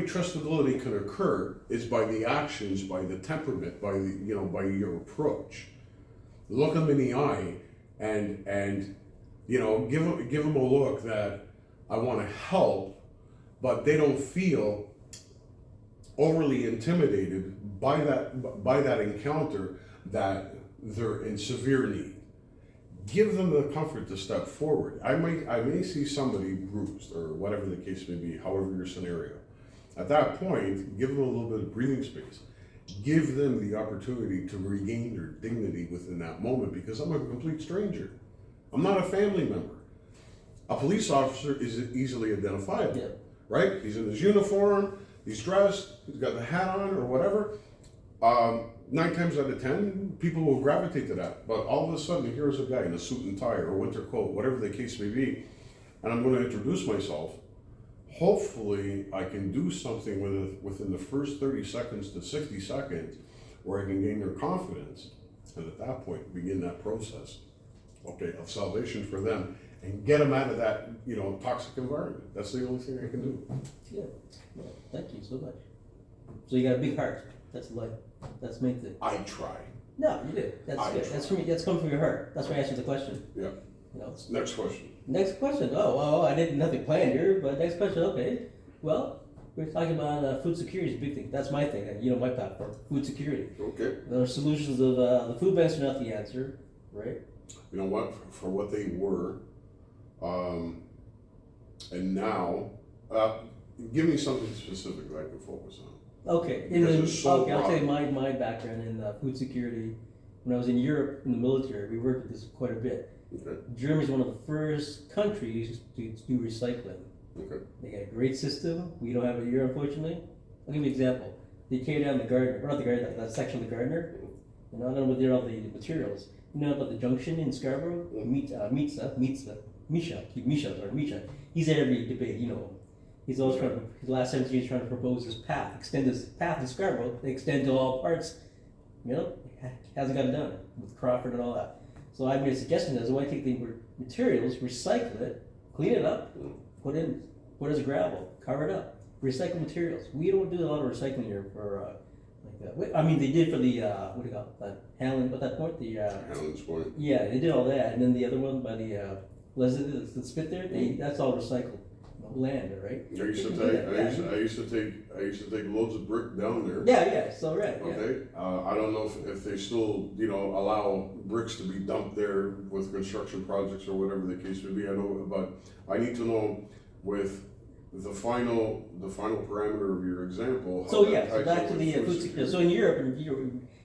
trustability can occur is by the actions, by the temperament, by your approach. Look them in the eye, and give them a look that I want to help, but they don't feel overly intimidated by that encounter, that they're in severe need. Give them the comfort to step forward. I may see somebody bruised, or whatever the case may be, however your scenario. At that point, give them a little bit of breathing space. Give them the opportunity to regain their dignity within that moment, because I'm a complete stranger. I'm not a family member. A police officer is easily identifiable, right? He's in his uniform, he's dressed, he's got the hat on or whatever. 9 times out of 10, people will gravitate to that. But all of a sudden, here's a guy in a suit and tie or a winter coat, whatever the case may be, and I'm going to introduce myself. Hopefully, I can do something within the first 30 seconds to 60 seconds where I can gain their confidence, and at that point, begin that process, okay, of salvation for them, and get them out of that, toxic environment. That's the only thing I can do. Yeah. Well, thank you so much. So you got a big heart. That's life. That's the main thing. I try. No, you do. That's good. That's from me. That's coming from your heart. That's why I asked you the question. Yeah. Next question. Next question. Oh, I didn't nothing planned here, but next question. Okay. Well, we're talking about food security is a big thing. That's my thing. My platform. Food security. Okay. The solutions of the food banks are not the answer, right? You know what? For what they were, and now, give me something specific that I can focus on. Okay. I'll tell you my background in food security. When I was in Europe in the military, we worked with this quite a bit. Okay. Germany's one of the first countries to do recycling. Okay. They got a great system. We don't have it here, unfortunately. I'll give you an example. They tear down the Gardner, or not the Gardner, that section of the Gardner. I don't know what they're all the materials. You know about the junction in Scarborough? Misha. He's at every debate, He's always trying to, his last 17 years trying to propose this path, extend this path in Scarborough, they extend to all parts, hasn't got it done with Crawford and all that. So I made a suggestion as why take the materials, recycle it, clean it up, put as gravel, cover it up, recycle materials. We don't do a lot of recycling here for like that. I mean, they did for the what do you call it? Hanlon, at that point Hanlon's Point. Yeah, they did all that, and then the other one by the spit there, that's all recycled. Land, right? I used to take loads of brick down there. Yeah. So right. Okay. Yeah. I don't know if they still allow bricks to be dumped there with construction projects or whatever the case may be. I know, but I need to know with the final parameter of your example. So back to the food security. So in Europe,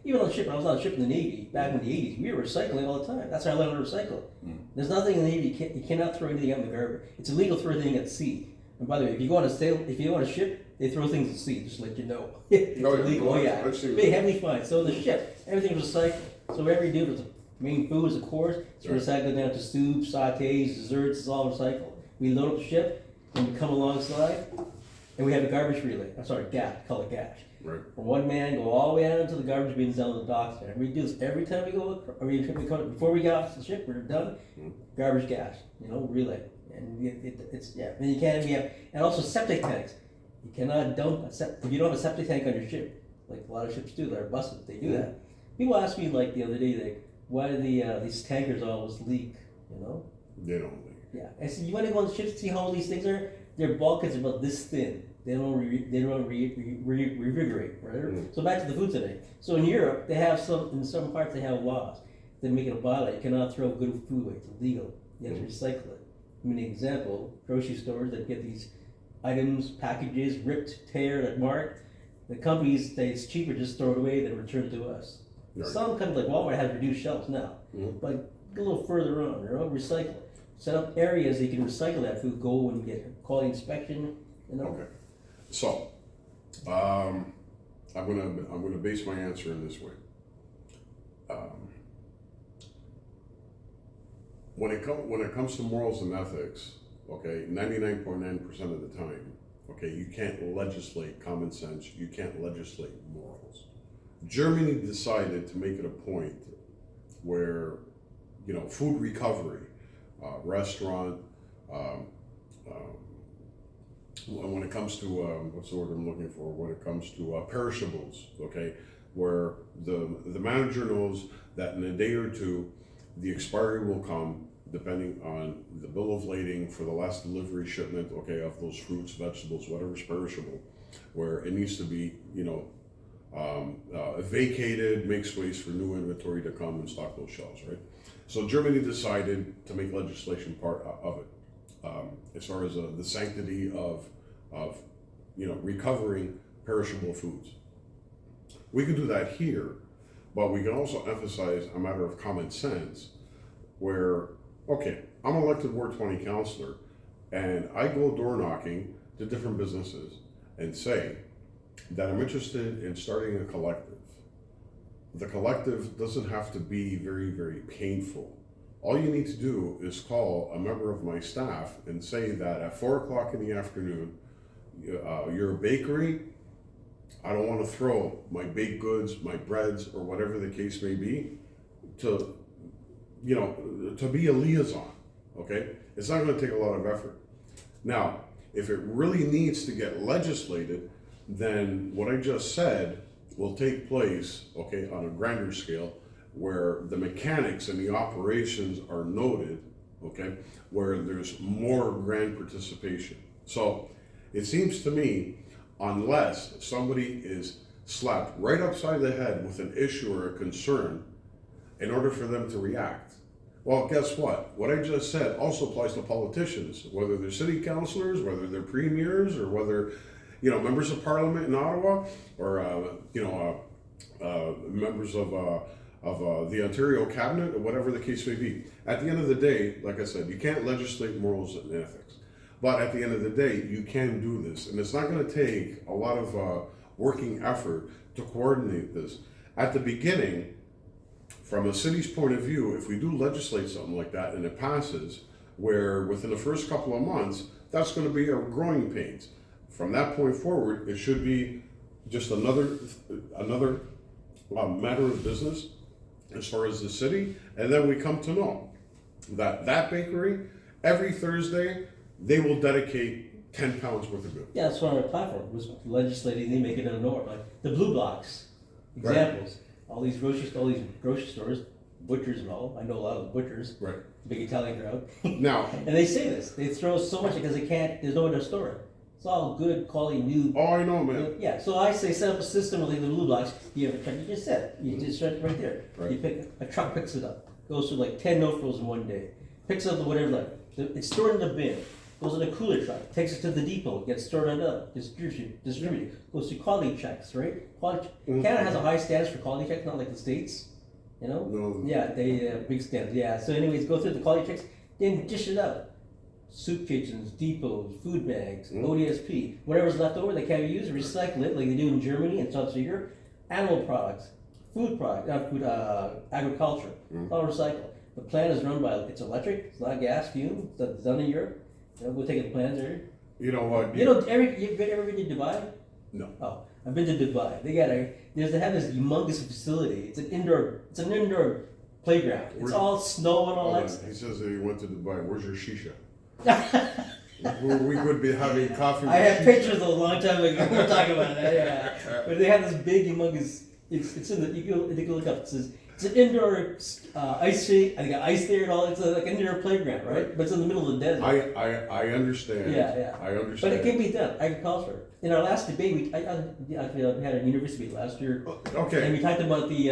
even on the ship, when I was on the ship in the Navy, back in the 80s, we were recycling all the time. That's how I learned to recycle. There's nothing in the Navy, you cannot throw anything out in the garbage. It's illegal to throw anything at sea. And by the way, if you go on a ship, they throw things at sea, just to let you know. It's illegal, Big, heavily fine. So the ship, everything's recycled. So whatever you do with the main foods, of course, it's recycled down to soups, sautés, desserts, it's all recycled. We load up the ship, and we come alongside, and we have a garbage relay. I'm sorry, call it gash. Right. From one man, go all the way out into the garbage bins down to the docks there. And we do this every time we go, before we get off the ship, we're done, garbage gash, relay. And it's and you can't, and also septic tanks. You cannot dump, if you don't have a septic tank on your ship, like a lot of ships do, that are busted, they do that. People asked me like the other day, why do these tankers always leak, They don't leak. Yeah, I said, you want to go on the ships to see how old these things are? Their bulkheads are about this thin. They don't revigorate, right? So back to the food today. So in Europe, they have in some parts they have laws that make it a bylaw. You cannot throw good food away. It's illegal. You have to recycle it. I mean, an example, grocery stores that get these items, packages, ripped, tear, marked. The companies say it's cheaper just throw it away than return it to us. Right. Some companies like Walmart have reduced shelves now, but a little further on, recycle it. Set up areas that you can recycle that food, go and get quality inspection, Okay. So, I'm gonna base my answer in this way. When it comes to morals and ethics, okay, 99.9% of the time, okay, you can't legislate common sense. You can't legislate morals. Germany decided to make it a point where, food recovery, restaurant. When it comes to what's the word I'm looking for? When it comes to perishables, okay, where the manager knows that in a day or two, the expiry will come, depending on the bill of lading for the last delivery shipment, okay, of those fruits, vegetables, whatever's perishable, where it needs to be, vacated, make space for new inventory to come and stock those shelves, right? So Germany decided to make legislation part of it. As far as the sanctity of recovering perishable foods. We can do that here, but we can also emphasize a matter of common sense where, okay, I'm an elected Ward 20 councillor and I go door knocking to different businesses and say that I'm interested in starting a collective. The collective doesn't have to be very, very painful. All you need to do is call a member of my staff and say that at 4 o'clock in the afternoon, you're a bakery. I don't want to throw my baked goods, my breads, or whatever the case may be, to be a liaison, okay? It's not going to take a lot of effort. Now, if it really needs to get legislated, then what I just said will take place, okay, on a grander scale, where the mechanics and the operations are noted, okay, where there's more grand participation. So it seems to me, unless somebody is slapped right upside the head with an issue or a concern in order for them to react. Well, guess what? What I just said also applies to politicians, whether they're city councillors, whether they're premiers, or whether, members of parliament in Ottawa, or, members of the Ontario cabinet, or whatever the case may be. At the end of the day, like I said, you can't legislate morals and ethics. But at the end of the day, you can do this. And it's not going to take a lot of working effort to coordinate this. At the beginning, from a city's point of view, if we do legislate something like that and it passes, where within the first couple of months, that's going to be our growing pains. From that point forward, it should be just another matter of business as far as the city. And then we come to know that bakery, every Thursday, they will dedicate 10 pounds worth of goods. Yeah, that's what our platform was legislating. They make it a norm, like the blue blocks examples. Right. All these grocery stores, butchers and all. I know a lot of the butchers. Right. Big Italian crowd. Now, and they say this. They throw so much because there's nowhere to store it. It's all good quality new. Oh, I know, man. Yeah. So I say set up a system with like the blue blocks. You have a truck. You just said it. You just right there. Right. You a truck picks it up. Goes through like 10 no frills in one day. Picks up the whatever. It's stored in the bin. goes in a cooler truck, takes it to the depot, gets stored up, distributed, goes through quality checks, right? Canada has a high standards for quality checks, not like the States, you know? No. Yeah, they, big standards, yeah. So anyways, go through the quality checks, then dish it out. Soup kitchens, depots, food bags, ODSP, whatever's left over, they can't use, recycle it like they do in Germany and South Europe. Animal products, food products, agriculture, all recycled. The plant is run by, it's electric, it's not gas, fuel, it's done in Europe. You know, go take a plant there. You know what? You know, you've ever been to Dubai? No. Oh, I've been to Dubai. They have this humongous facility. It's an indoor playground. It's all snow and all that stuff. He says that he went to Dubai. Where's your shisha? We could be having coffee. I have pictures a long time ago. We'll talk about that. Yeah, but they have this big, humongous. It's in the you can look up. It says it's an indoor ice rink. I got ice there and all. It's like an indoor playground, right? But it's in the middle of the desert. I understand. Yeah. I understand. But it can be done. Agriculture. In our last debate, I had a university last year. Okay. And we talked about the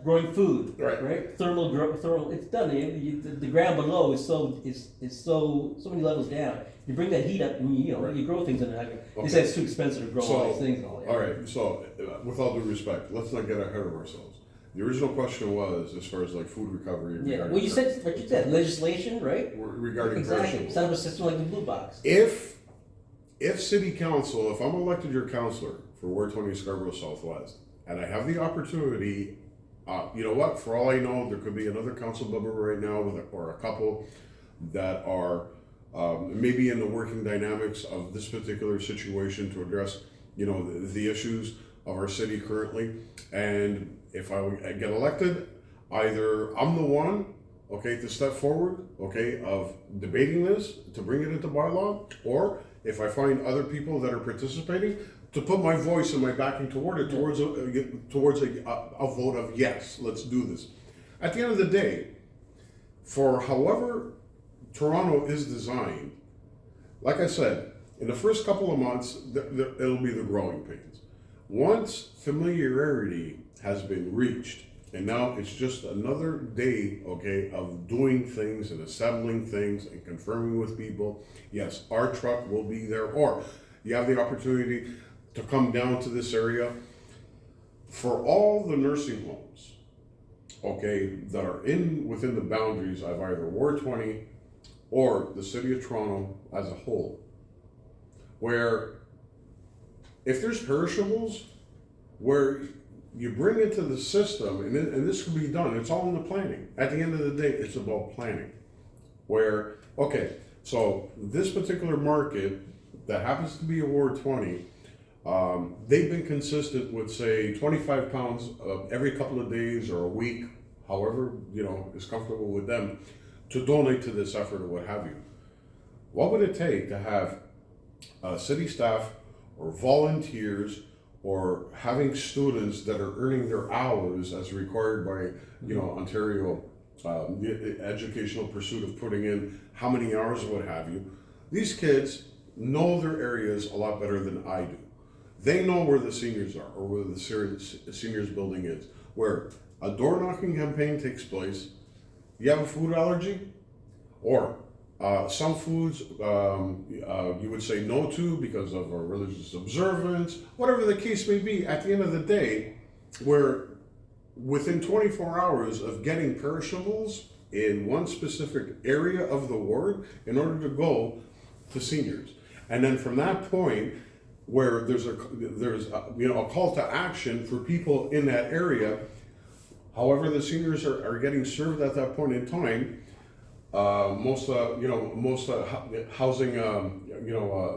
growing food. Right. Thermal. It's done. The ground below is so many levels down. You bring that heat up and you grow things in it. They say it's too expensive to grow all these things and all that. All right. So, with all due respect, let's not get ahead of ourselves. The original question was as far as like food recovery. Yeah. Well, you said what you said. Legislation, right? Regarding exactly. perishables. Set up a system like the Blue Box. If city council, if I'm elected your councillor for Ward 20 Scarborough Southwest, and I have the opportunity, you know what? For all I know, there could be another council member right now or a couple that are maybe in the working dynamics of this particular situation to address, the issues of our city currently. And if I get elected, either I'm the one, to step forward, of debating this to bring it into bylaw, or if I find other people that are participating, to put my voice and my backing toward it, towards a vote of yes, let's do this. At the end of the day, for however Toronto is designed, like I said, in the first couple of months, it'll be the growing pains. Once familiarity has been reached, and now it's just another day, of doing things and assembling things and confirming with people, yes, our truck will be there, or you have the opportunity to come down to this area. For all the nursing homes, that are within the boundaries of either Ward 20 or the City of Toronto as a whole, where if there's perishables, where you bring it to the system, and this can be done, it's all in the planning. At the end of the day, it's about planning. Where, so this particular market that happens to be a Ward 20, they've been consistent with, say, 25 pounds every couple of days or a week, however, is comfortable with them, to donate to this effort or what have you. What would it take to have city staff or volunteers or having students that are earning their hours as required by, Ontario educational pursuit of putting in how many hours or what have you? These kids know their areas a lot better than I do. They know where the seniors are or where the seniors building is, where a door knocking campaign takes place. You have a food allergy, or some foods you would say no to because of a religious observance, whatever the case may be. At the end of the day, where within 24 hours of getting perishables in one specific area of the ward in order to go to seniors. And then from that point, where there's a call to action for people in that area. However, the seniors are getting served at that point in time. Most housing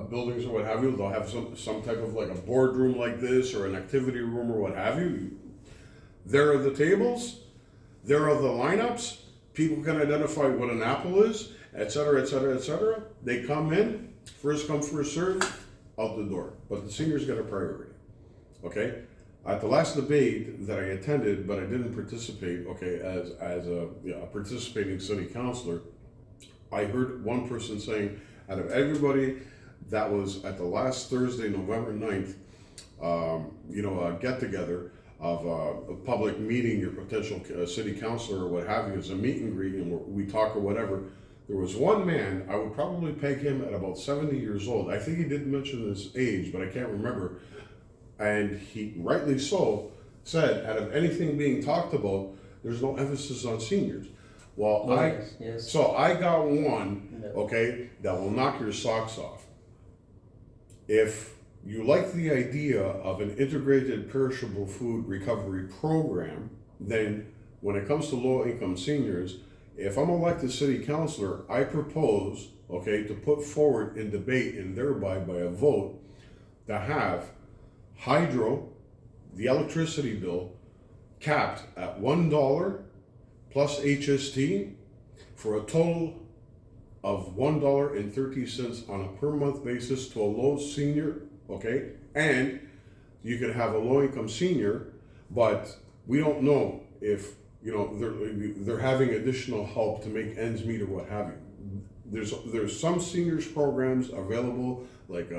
buildings or what have you, they'll have some type of like a boardroom like this or an activity room or what have you. There are the tables, there are the lineups. People can identify what an apple is, etc., etc., etc. They come in, first come, first serve, out the door. But the seniors get a priority. At the last debate that I attended, but I didn't participate, as a participating city councillor, I heard one person saying, out of everybody that was at the last Thursday, November 9th, a get-together of a public meeting, your potential city councillor or what have you, as a meet and greet, and we talk or whatever, There was one man, I would probably peg him at about 70 years old. I think he did mention his age, but I can't remember. And he, rightly so, said, out of anything being talked about, there's no emphasis on seniors. Well, Yes. so I got one, No. okay, that will knock your socks off. If you like the idea of an integrated perishable food recovery program, then when it comes to low-income seniors, if I'm elected city councillor, I propose, okay, to put forward in debate and thereby by a vote to have hydro, the electricity bill, capped at $1 plus HST for a total of $1.30 on a per month basis to a low senior, okay? And you could have a low income senior, but we don't know if, they're having additional help to make ends meet or what have you. There's some seniors programs available, like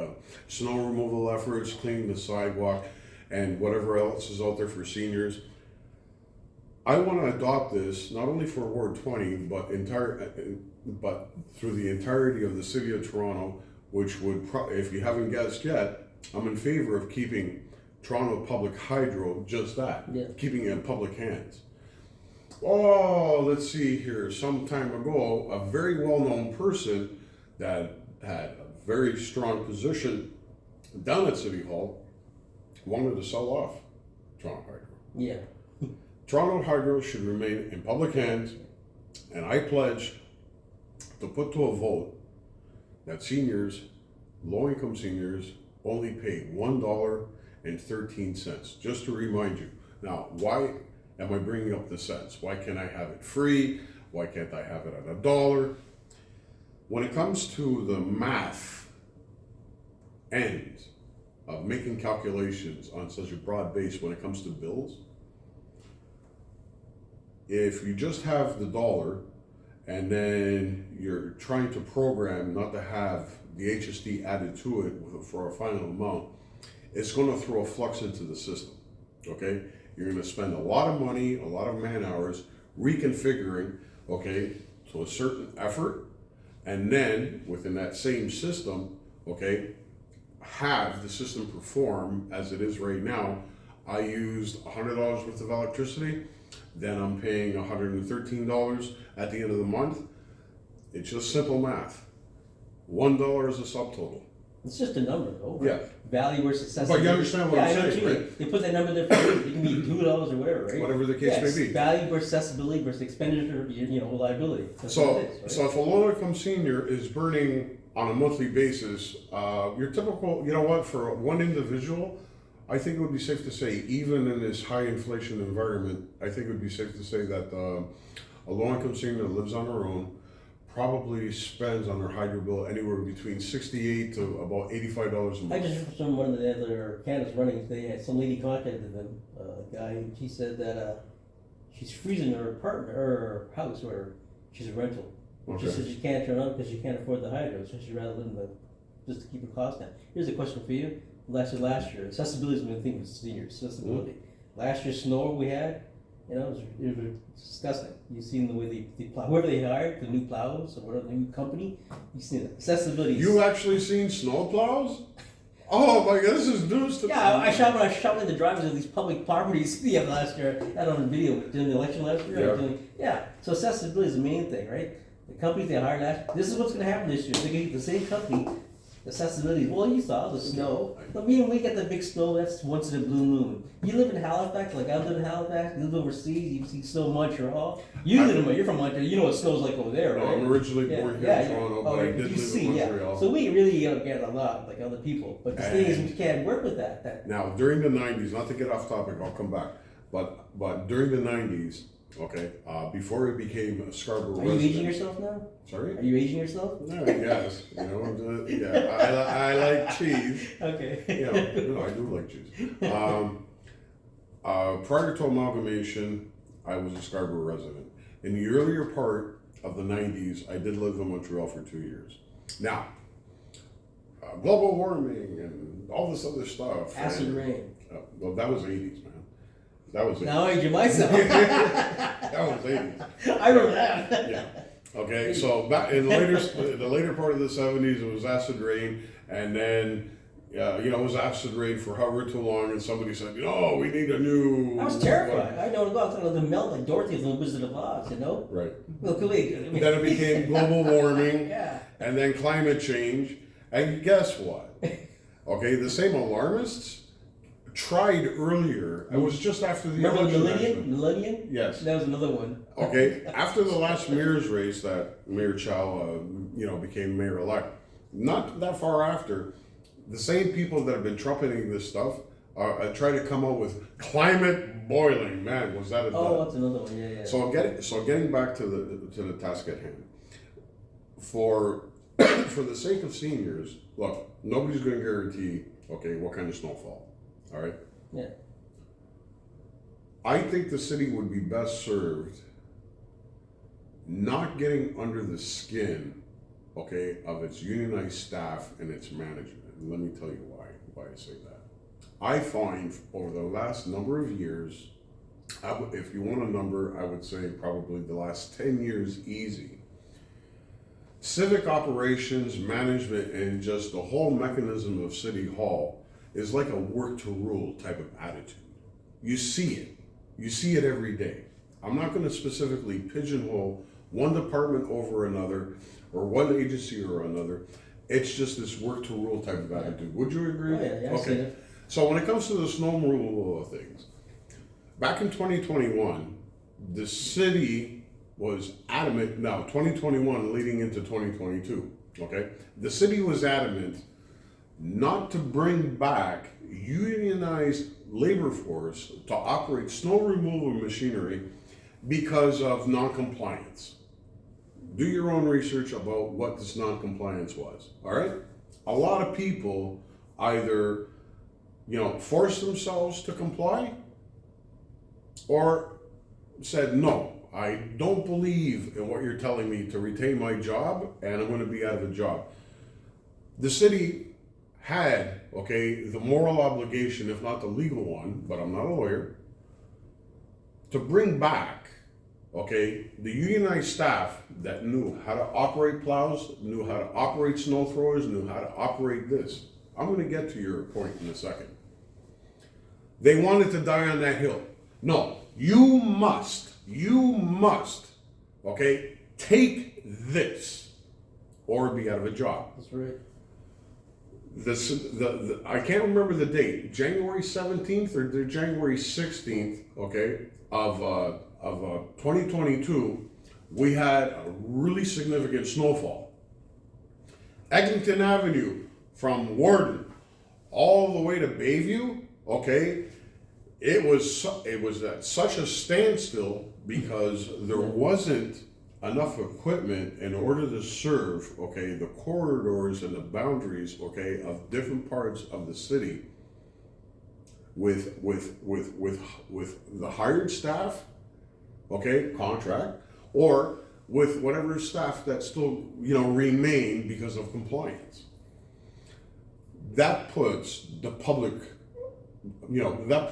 snow removal efforts, cleaning the sidewalk, and whatever else is out there for seniors. I want to adopt this not only for Ward 20, but through the entirety of the city of Toronto, which would, if you haven't guessed yet, I'm in favor of keeping Toronto Public Hydro just that, keeping it in public hands. Oh, let's see here. Some time ago, a very well-known person that had a very strong position down at City Hall wanted to sell off Toronto Hydro. Yeah. Toronto Hydro should remain in public hands, and I pledge to put to a vote that seniors, low-income seniors, only pay $1.13. Just to remind you. Now, why am I bringing up the cents? Why can't I have it free? Why can't I have it at $1? When it comes to the math end of making calculations on such a broad base when it comes to bills, if you just have the dollar and then you're trying to program not to have the HSD added to it for a final amount, it's going to throw a flux into the system, okay? You're going to spend a lot of money, a lot of man hours reconfiguring, okay, to a certain effort, and then within that same system, okay, have the system perform as it is right now. I used $100 worth of electricity, then I'm paying $113 at the end of the month. It's just simple math. $1 is a subtotal. It's just a number, though. Right? Yeah. Value versus accessibility. But you understand what I'm I know saying, what you mean. right? They put that number there for you. It can be $2 or whatever, right? Whatever the case may be. Value versus accessibility versus expenditure, liability. That's So, what it is, right? so if a low-income senior is burning on a monthly basis, your typical, for one individual, I think it would be safe to say, even in this high inflation environment, I think it would be safe to say that a low-income senior that lives on their own probably spends on their hydro bill anywhere between $68 to about $85 a month. I just heard from one of the other candidates running today, some lady contacted them, a guy, and she said that she's freezing her apartment, or her house, where she's a rental. Okay. She says she can't turn on because she can't afford the hydro, so she'd rather live in just to keep her costs down. Here's a question for you. Last year, accessibility is one thing with seniors, accessibility. Mm-hmm. Last year's snow we had, it was disgusting. You've seen the way they plow, whoever they hired, the new plows or whatever, the new company, you've seen it. Accessibility. You actually seen snow plows? Oh my God, this is news to me. Yeah, I shot in the drivers of these public properties last year. I had on video during the election last year. Yeah. So accessibility is the main thing, right? The companies they hired this is what's going to happen this year. They're going to get the same company. Accessibility. Well, you saw the snow. But we get the big snow. That's once in a blue moon. You live in Halifax, like I live in Halifax. You live overseas. You see snow in Montreal. You're from Montreal. You know what snow's like over there, right? I'm originally born here in Toronto, but I did live in Montreal. So we really get a lot like other people. But the thing is, we can't work with that. Now, during the 90s, not to get off topic, I'll come back. But during the 90s, okay, before it became a Scarborough resident. Are you aging yourself now? Sorry? Are you aging yourself? No, I guess. I like cheese. Okay. I do like cheese. Prior to amalgamation, I was a Scarborough resident. In the earlier part of the 90s, I did live in Montreal for 2 years. Now, global warming and all this other stuff. Acid rain. Well, that was 80s, man. That was 80s. Now I'm aging myself. That was 80s. I remember that. Yeah. Okay, so back in the later part of the 70s, it was acid rain, and then it was acid rain for however too long, and somebody said, we need a new. I was terrified. I don't go out there and melt like Dorothy from the Wizard of Oz, Right. Well, then it became global warming, yeah. and then climate change, and guess what? Okay, the same alarmists tried earlier. It was just after the Remember election. Millennium? Yes. That was another one. Okay, after the last mayor's race, that Mayor Chow, became mayor-elect. Not that far after, the same people that have been trumpeting this stuff try to come up with climate boiling. Man, was that a Oh, that's another one. Yeah. So getting back to the task at hand. For the sake of seniors, look, nobody's going to guarantee what kind of snowfall. All right. Yeah. I think the city would be best served not getting under the skin, of its unionized staff and its management. And let me tell you why I say that. I find over the last number of years, if you want a number, I would say probably the last 10 years easy. Civic operations, management, and just the whole mechanism of City Hall is like a work to rule type of attitude. You see it. You see it every day. I'm not going to specifically pigeonhole one department over another or one agency or another. It's just this work to rule type of attitude. Would you agree? Oh, yeah, I see it. So when it comes to the snow removal of things, back in 2021, the city was adamant, now 2021 leading into 2022, the city was adamant not to bring back unionized labor force to operate snow removal machinery because of non-compliance. Do your own research about what this non-compliance was, all right? A lot of people either, forced themselves to comply or said, no, I don't believe in what you're telling me to retain my job and I'm going to be out of a job. The city had, the moral obligation, if not the legal one, but I'm not a lawyer, to bring back, the unionized staff that knew how to operate plows, knew how to operate snow throwers, knew how to operate this. I'm going to get to your point in a second. They wanted to die on that hill. No, you must, take this or be out of a job. That's right. I can't remember the date, January 17th or January 16th, of 2022, we had a really significant snowfall. Eglinton Avenue from Warden all the way to Bayview, it was at such a standstill because there wasn't enough equipment in order to serve, the corridors and the boundaries, of different parts of the city with the hired staff, contract, or with whatever staff that still, remain because of compliance. That puts the public, that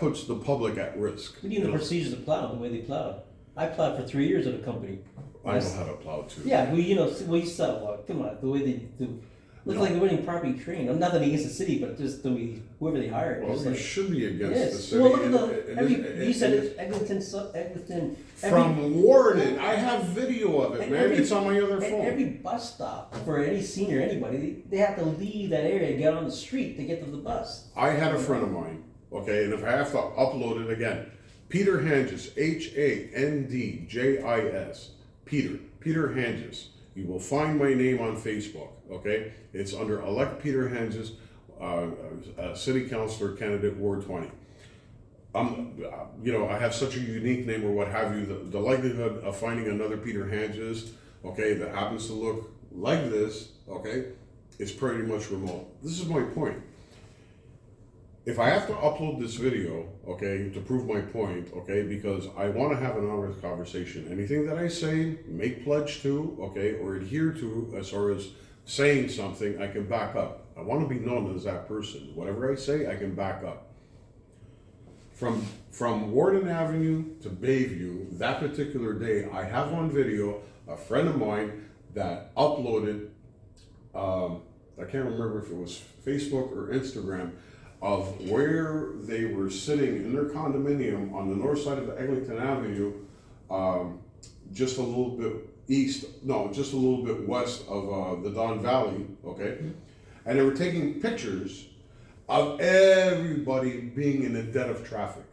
puts the public at risk. We need the procedures to plow, the way they plowed. I plowed for 3 years at a company. I know how to plow too. Yeah, we saw, come on, the way they do. Looks like they're running properly trained. I'm nothing against the city, but just the way, whoever they hired. Well, there should be against the city. Well, look at you said it, Eglinton. From Warden, I have video of it, man. It's on my other phone. Every bus stop for any senior, anybody, they have to leave that area and get on the street to get to the bus. I had a friend of mine, and if I have to upload it again, Peter Handjis, Handjis, Peter Handjis. You will find my name on Facebook, It's under Elect Peter Handjis, City Councillor candidate Ward 20. I have such a unique name or what have you, the likelihood of finding another Peter Handjis, that happens to look like this, is pretty much remote. This is my point. If I have to upload this video, to prove my point, because I want to have an honest conversation, anything that I say, make pledge to, or adhere to, as far as saying something, I can back up. I want to be known as that person. Whatever I say, I can back up. From Warden Avenue to Bayview, that particular day, I have on video a friend of mine that uploaded, I can't remember if it was Facebook or Instagram, of where they were sitting in their condominium on the north side of Eglinton Avenue, just a little bit just a little bit west of the Don Valley, okay? And they were taking pictures of everybody being in the dead of traffic.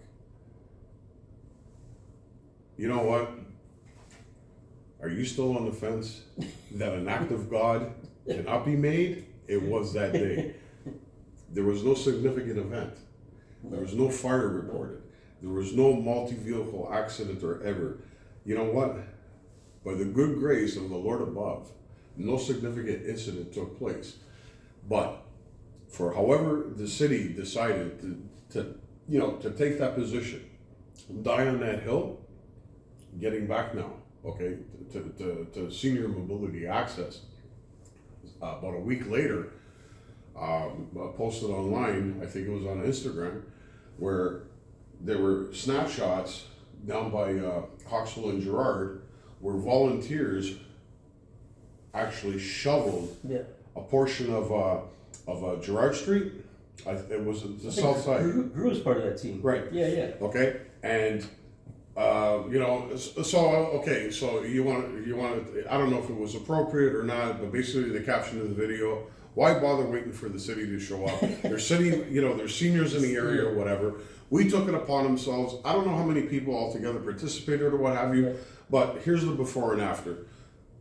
You know what? Are you still on the fence that an act of God cannot be made? It was that day. There was no significant event. There was no fire reported. There was no multi-vehicle accident or ever. You know what? By the good grace of the Lord above, no significant incident took place. But for however the city decided to take that position, die on that hill, getting back now, okay, to senior mobility access. About a week later, I posted online, I think it was on Instagram, where there were snapshots down by Coxwell and Gerard, where volunteers actually shoveled a portion of Gerard Street. It was the south side. Drew was part of that team. Right. Yeah. Okay, and so you want, I don't know if it was appropriate or not, but basically the caption of the video: why bother waiting for the city to show up? There's there's seniors in the area or whatever. We took it upon ourselves. I don't know how many people altogether participated or what have you, but here's the before and after.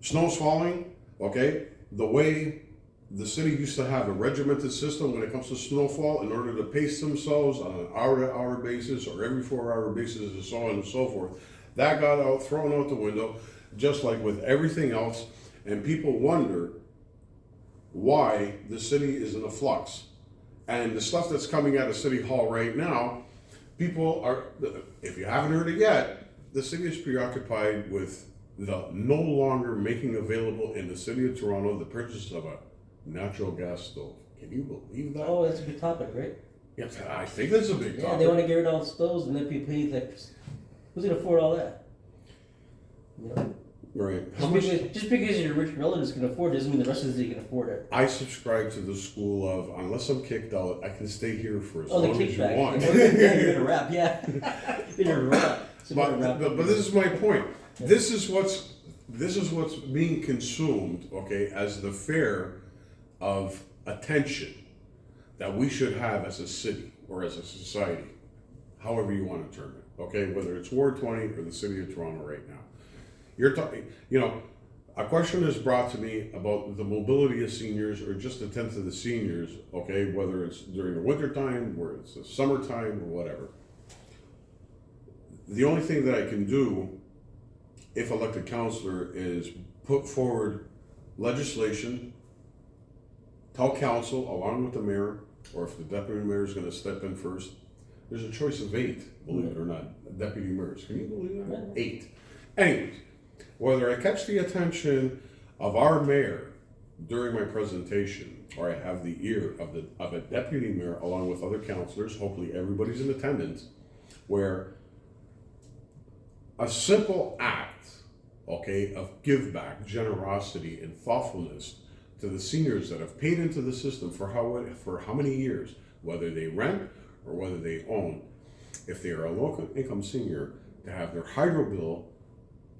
Snow's falling, okay? The way the city used to have a regimented system when it comes to snowfall in order to pace themselves on an hour-to-hour basis or every 4-hour basis and so on and so forth, that got thrown out the window, just like with everything else, and people wonder why the city is in a flux. And the stuff that's coming out of City Hall right now, people are, if you haven't heard it yet, the city is preoccupied with the no longer making available in the city of Toronto the purchase of a natural gas stove. Can you believe that? Oh, that's a big topic, right? Yes, I think that's a big topic. Yeah, they want to get rid of all the stoves and then people pay like, who's gonna afford all that? You know? Right. Just because your rich relatives can afford it doesn't mean the rest of the city can afford it. I subscribe to the school of, unless I'm kicked out, I can stay here for as Oh, the long as you kickback. want. Yeah, you're gonna rap, yeah. You're gonna rap. But this is my point. Yeah. This is what's being consumed, okay, as the fare of attention that we should have as a city or as a society, however you want to term it, okay, whether it's Ward 20 or the city of Toronto right now. You're talking, a question is brought to me about the mobility of seniors or just a tenth of the seniors, okay, whether it's during the winter time, or it's the summertime or whatever. The only thing that I can do, if elected councillor, is put forward legislation, tell council along with the mayor, or if the deputy mayor is going to step in first. There's a choice of 8, believe it or not, deputy mayors. Can you believe that? 8. Anyways, whether I catch the attention of our mayor during my presentation, or I have the ear of a deputy mayor along with other councillors, hopefully everybody's in attendance, where a simple act, okay, of give back, generosity, and thoughtfulness to the seniors that have paid into the system for how many years, whether they rent or whether they own, if they are a low income senior, to have their hydro bill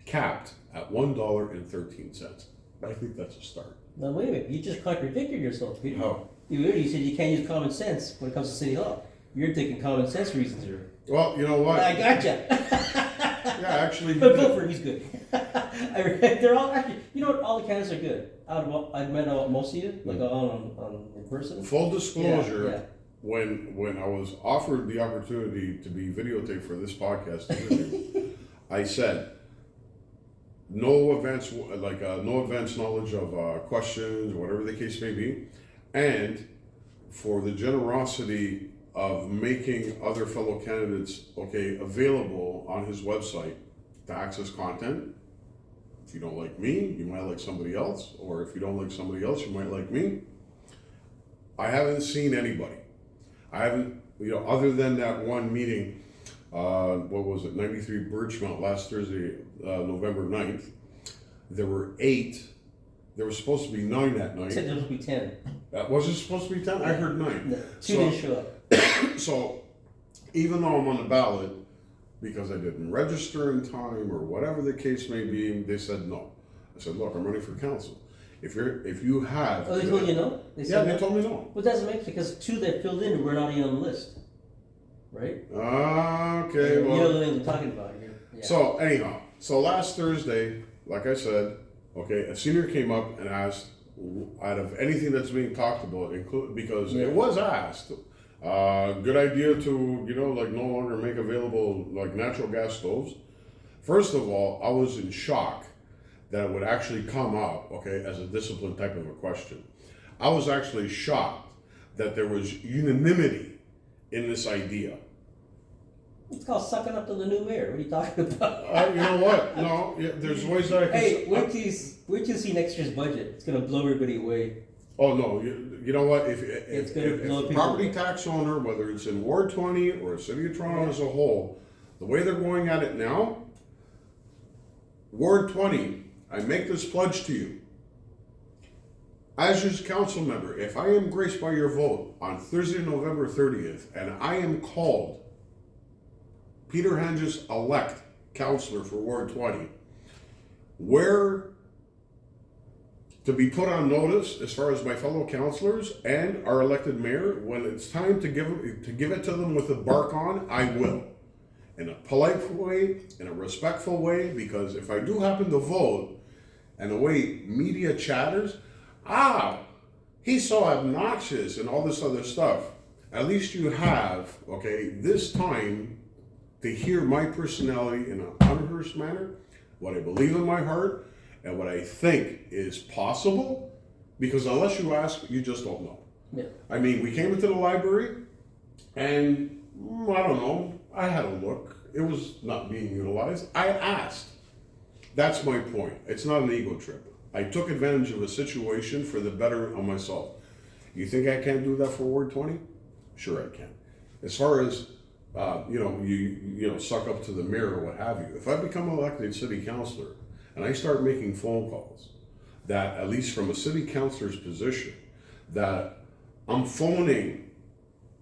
capped at $1.13. I think that's a start. Now wait a minute, you just contradicted yourself, Peter. How? You said you can't use common sense when it comes to City Hall. You're taking common sense reasons here. Well, you know what? I gotcha. Yeah, actually. But vote for him, he's good. They're all actually, all the candidates are good. I've met most of you, like on in person. Full disclosure, yeah. When I was offered the opportunity to be videotaped for this podcast interview, I said, no advanced knowledge of questions, whatever the case may be, and for the generosity of making other fellow candidates, available on his website to access content. If you don't like me, you might like somebody else, or if you don't like somebody else, you might like me. I haven't seen anybody. I haven't, other than that one meeting what was it, 93 Birchmount last Thursday, November 9th. There were 8. There was supposed to be 9 that night. Said there was supposed to be 10. Was it supposed to be 10? I heard 9. No, 2 didn't show up. So, even though I'm on the ballot, because I didn't register in time or whatever the case may be, they said no. I said, look, I'm running for council. If you have... Oh, they told you no? They told me no. Well, it doesn't make sense because 2 that filled in were not even on the list. Right? Okay, well... You know the thing I'm talking about here. Yeah. So, anyhow, so last Thursday, like I said, okay, a senior came up and asked, out of anything that's being talked about, because it was asked, good idea to, like no longer make available like natural gas stoves. First of all, I was in shock that it would actually come up, okay, as a discipline type of a question. I was actually shocked that there was unanimity in this idea. It's called sucking up to the new mayor. What are you talking about? You know what? No, there's ways that I can... Hey, wait till you see next year's budget. It's going to blow everybody away. Oh, no, you know what? If a property tax owner, whether it's in Ward 20 or City of Toronto as a whole, the way they're going at it now, Ward 20, I make this pledge to you. As your council member, if I am graced by your vote on Thursday, November 30th, and I am called Peter Handjis elect councillor for Ward 20, where to be put on notice as far as my fellow councillors and our elected mayor, when it's time to give it to them with the bark on, I will. In a polite way, in a respectful way, because if I do happen to vote, and the way media chatters, he's so obnoxious and all this other stuff, at least you have, okay, this time to hear my personality in an unrehearsed manner, what I believe in my heart, and what I think is possible, because unless you ask, you just don't know. Yeah. I mean, we came into the library, and I don't know, I had a look. It was not being utilized. I asked. That's my point. It's not an ego trip. I took advantage of a situation for the better of myself. You think I can't do that for Ward 20? Sure I can. As far as you suck up to the mayor or what have you. If I become elected city councillor and I start making phone calls that, at least from a city councillor's position, that I'm phoning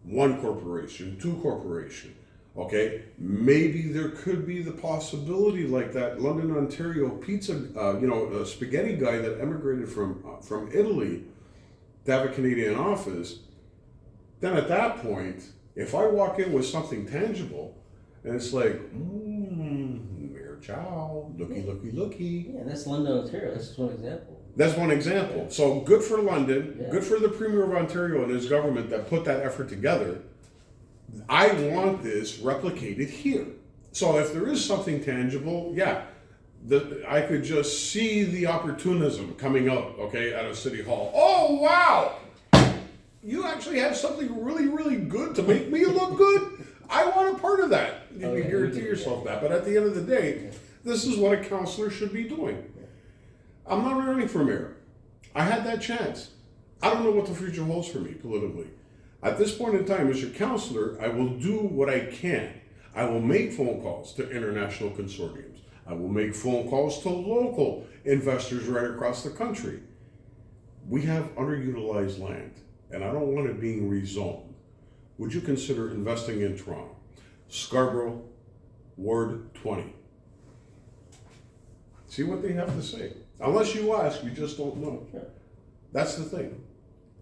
1 corporation, 2 corporation, okay, maybe there could be the possibility like that London, Ontario pizza, a spaghetti guy that emigrated from Italy to have a Canadian office. Then at that point, if I walk in with something tangible, and it's like, Mayor Chow, looky. Yeah, that's London, Ontario. That's just one example. That's one example. So good for London, good for the Premier of Ontario and his government that put that effort together. I want this replicated here. So if there is something tangible, I could just see the opportunism coming out, okay, out of City Hall. Oh, wow! You actually have something really, really good to make me look good? I want a part of that. You can guarantee yourself that. But at the end of the day, this is what a councillor should be doing. I'm not running for mayor. I had that chance. I don't know what the future holds for me politically. At this point in time, as your councillor, I will do what I can. I will make phone calls to international consortiums. I will make phone calls to local investors right across the country. We have underutilized land, and I don't want it being rezoned. Would you consider investing in Toronto? Scarborough, Ward 20. See what they have to say. Unless you ask, you just don't know. Sure. That's the thing.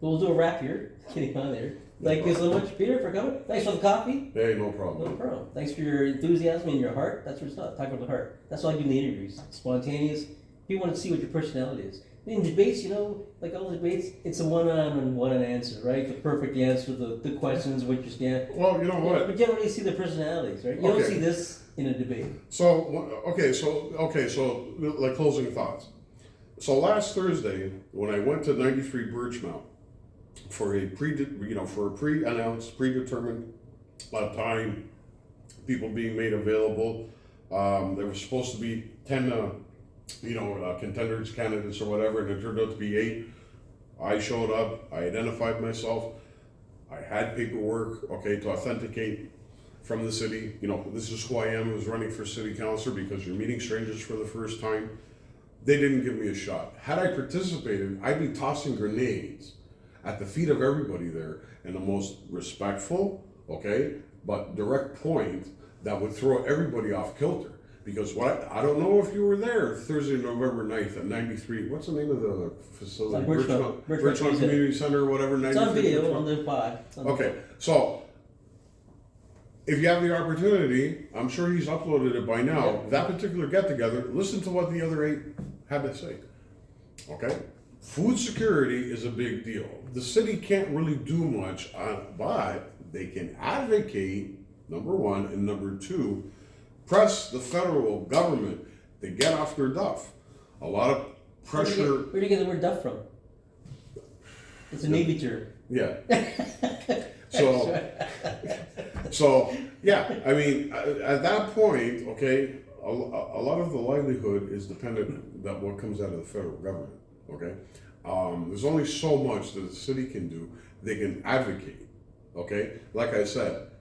We'll do a wrap here. Getting on there. Thank you so much, Peter, for coming. Thanks for the coffee. Hey, no problem. No problem. Thanks for your enthusiasm and your heart. That's what it's not. Talk about the heart. That's why I do in the interviews. Spontaneous. People want to see what your personality is. In debates, like all debates, it's a one-on answer, right? The perfect answer, the questions, what you stand. Well, you know what? But generally, you see the personalities, right? You don't see this in a debate. So like closing thoughts. So last Thursday, when I went to 93 Birchmount for a pre-announced, predetermined time, people being made available, there was supposed to be 10, contenders, candidates, or whatever, and it turned out to be 8. I showed up. I identified myself. I had paperwork, to authenticate from the city, you know, this is who I am, who's running for city councilor because you're meeting strangers for the first time. They didn't give me a shot. Had I participated, I'd be tossing grenades at the feet of everybody there in the most respectful, okay, but direct point that would throw everybody off kilter. Because I don't know if you were there Thursday, November 9th at 93, what's the name of the facility? Birchmount Community Center or whatever. It's on video on the pod. Okay, so if you have the opportunity, I'm sure he's uploaded it by now, Yeah. that particular get-together, listen to what the other 8 had to say, okay? Food security is a big deal. The city can't really do much, but they can advocate, number one, and number two, press the federal government to get off their duff. A lot of pressure. Where do you get the word duff from? It's a Navy term. Yeah. So yeah, I mean, at that point, okay, a lot of the livelihood is dependent that what comes out of the federal government, okay? There's only so much that the city can do. They can advocate, okay? Like I said,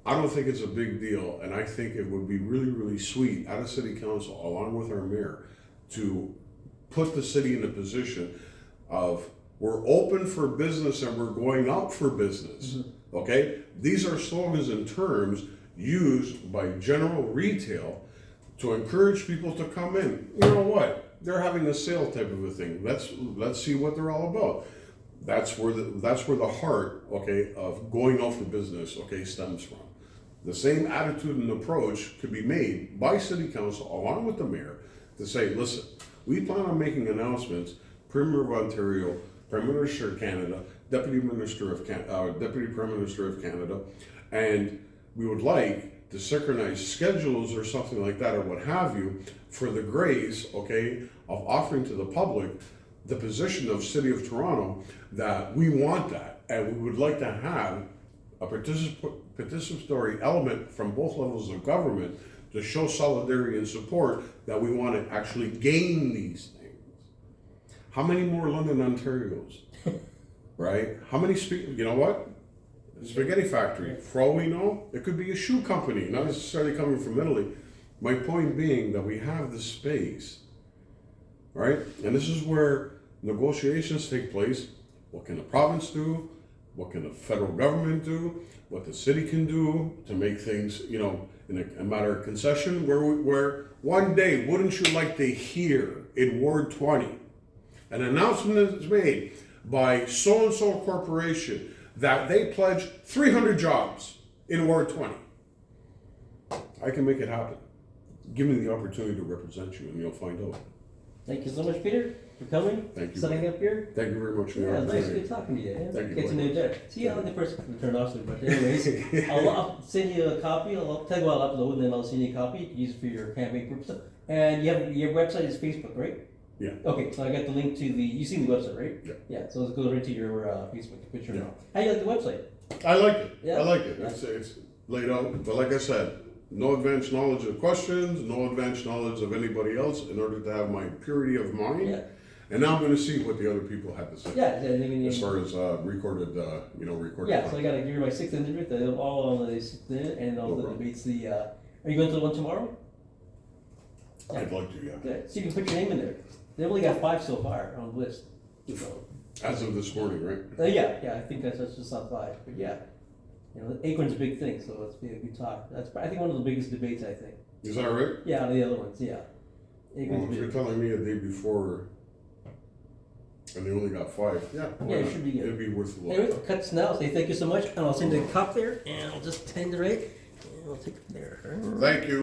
I don't think it's a big deal, and I think it would be really, really sweet at a city council, along with our mayor, to put the city in a position of we're open for business and we're going out for business, okay? These are slogans and terms used by general retail to encourage people to come in. You know what? They're having a sale type of a thing. Let's see what they're all about. That's where the heart, okay, of going out for business, okay, stems from. The same attitude and approach could be made by city council along with the mayor to say, listen, we plan on making announcements, Premier of Ontario, Prime Minister of Canada, Deputy Prime Minister of Canada, and we would like to synchronize schedules or something like that or what have you for the grace, okay, of offering to the public the position of City of Toronto that we want that and we would like to have a participatory element from both levels of government to show solidarity and support that we want to actually gain these things. How many more London Ontarios, right? How many you know what? Spaghetti factory. For all we know, it could be a shoe company, not necessarily coming from Italy. My point being that we have the space, right? And this is where negotiations take place. What can the province do? What can the federal government do? What the city can do to make things, you know, in a matter of concession? Where one day, wouldn't you like to hear in Ward 20 an announcement is made by so-and-so corporation that they pledge 300 jobs in Ward 20? I can make it happen. Give me the opportunity to represent you and you'll find out. Thank you so much, Peter, for coming. Thank you. Setting up here. Thank you very much for the Yeah, opportunity. nice good talking to you. Yeah? Thank you. Get to know you better. See how the person can turn off, but anyways, I'll send you a copy. I'll tell you what I'll upload, and then I'll send you a copy. You can use it for your campaign purposes. And you have your website is Facebook, right? Yeah. Okay, so I got the link to the. You seen the website, right? Yeah. Yeah. So it goes right to your Facebook picture. Yeah. How do you like the website? I like it. Yeah. I like it. Yeah. It's laid out, but like I said, no advanced knowledge of questions, no advanced knowledge of anybody else in order to have my purity of mind. Yeah. And now I'm going to see what the other people had to say. Yeah. As far as recorded. Yeah. So I got to give you my 6th interview. They're all on the 6th minute and all No the problem. debates. Are you going to the one tomorrow? I'd like to, yeah. Yeah. So you can put your name in there. They've only got 5 so far on the list. So. As of this morning, right? Yeah, I think that's just on 5. But yeah, you know, Acorn's a big thing, so it's be a good talk. That's I think one of the biggest debates. I think. Is that right? Yeah, out of the other ones, yeah. Well, Acorn's if you're big. telling me a day before, and they only got 5, yeah. Yeah, it should be good. It'd be worth a look. Anyways, I'll cut now. Say thank you so much, and I'll send you a cup there, and I'll just tend it right, and I'll take it there. Thank you.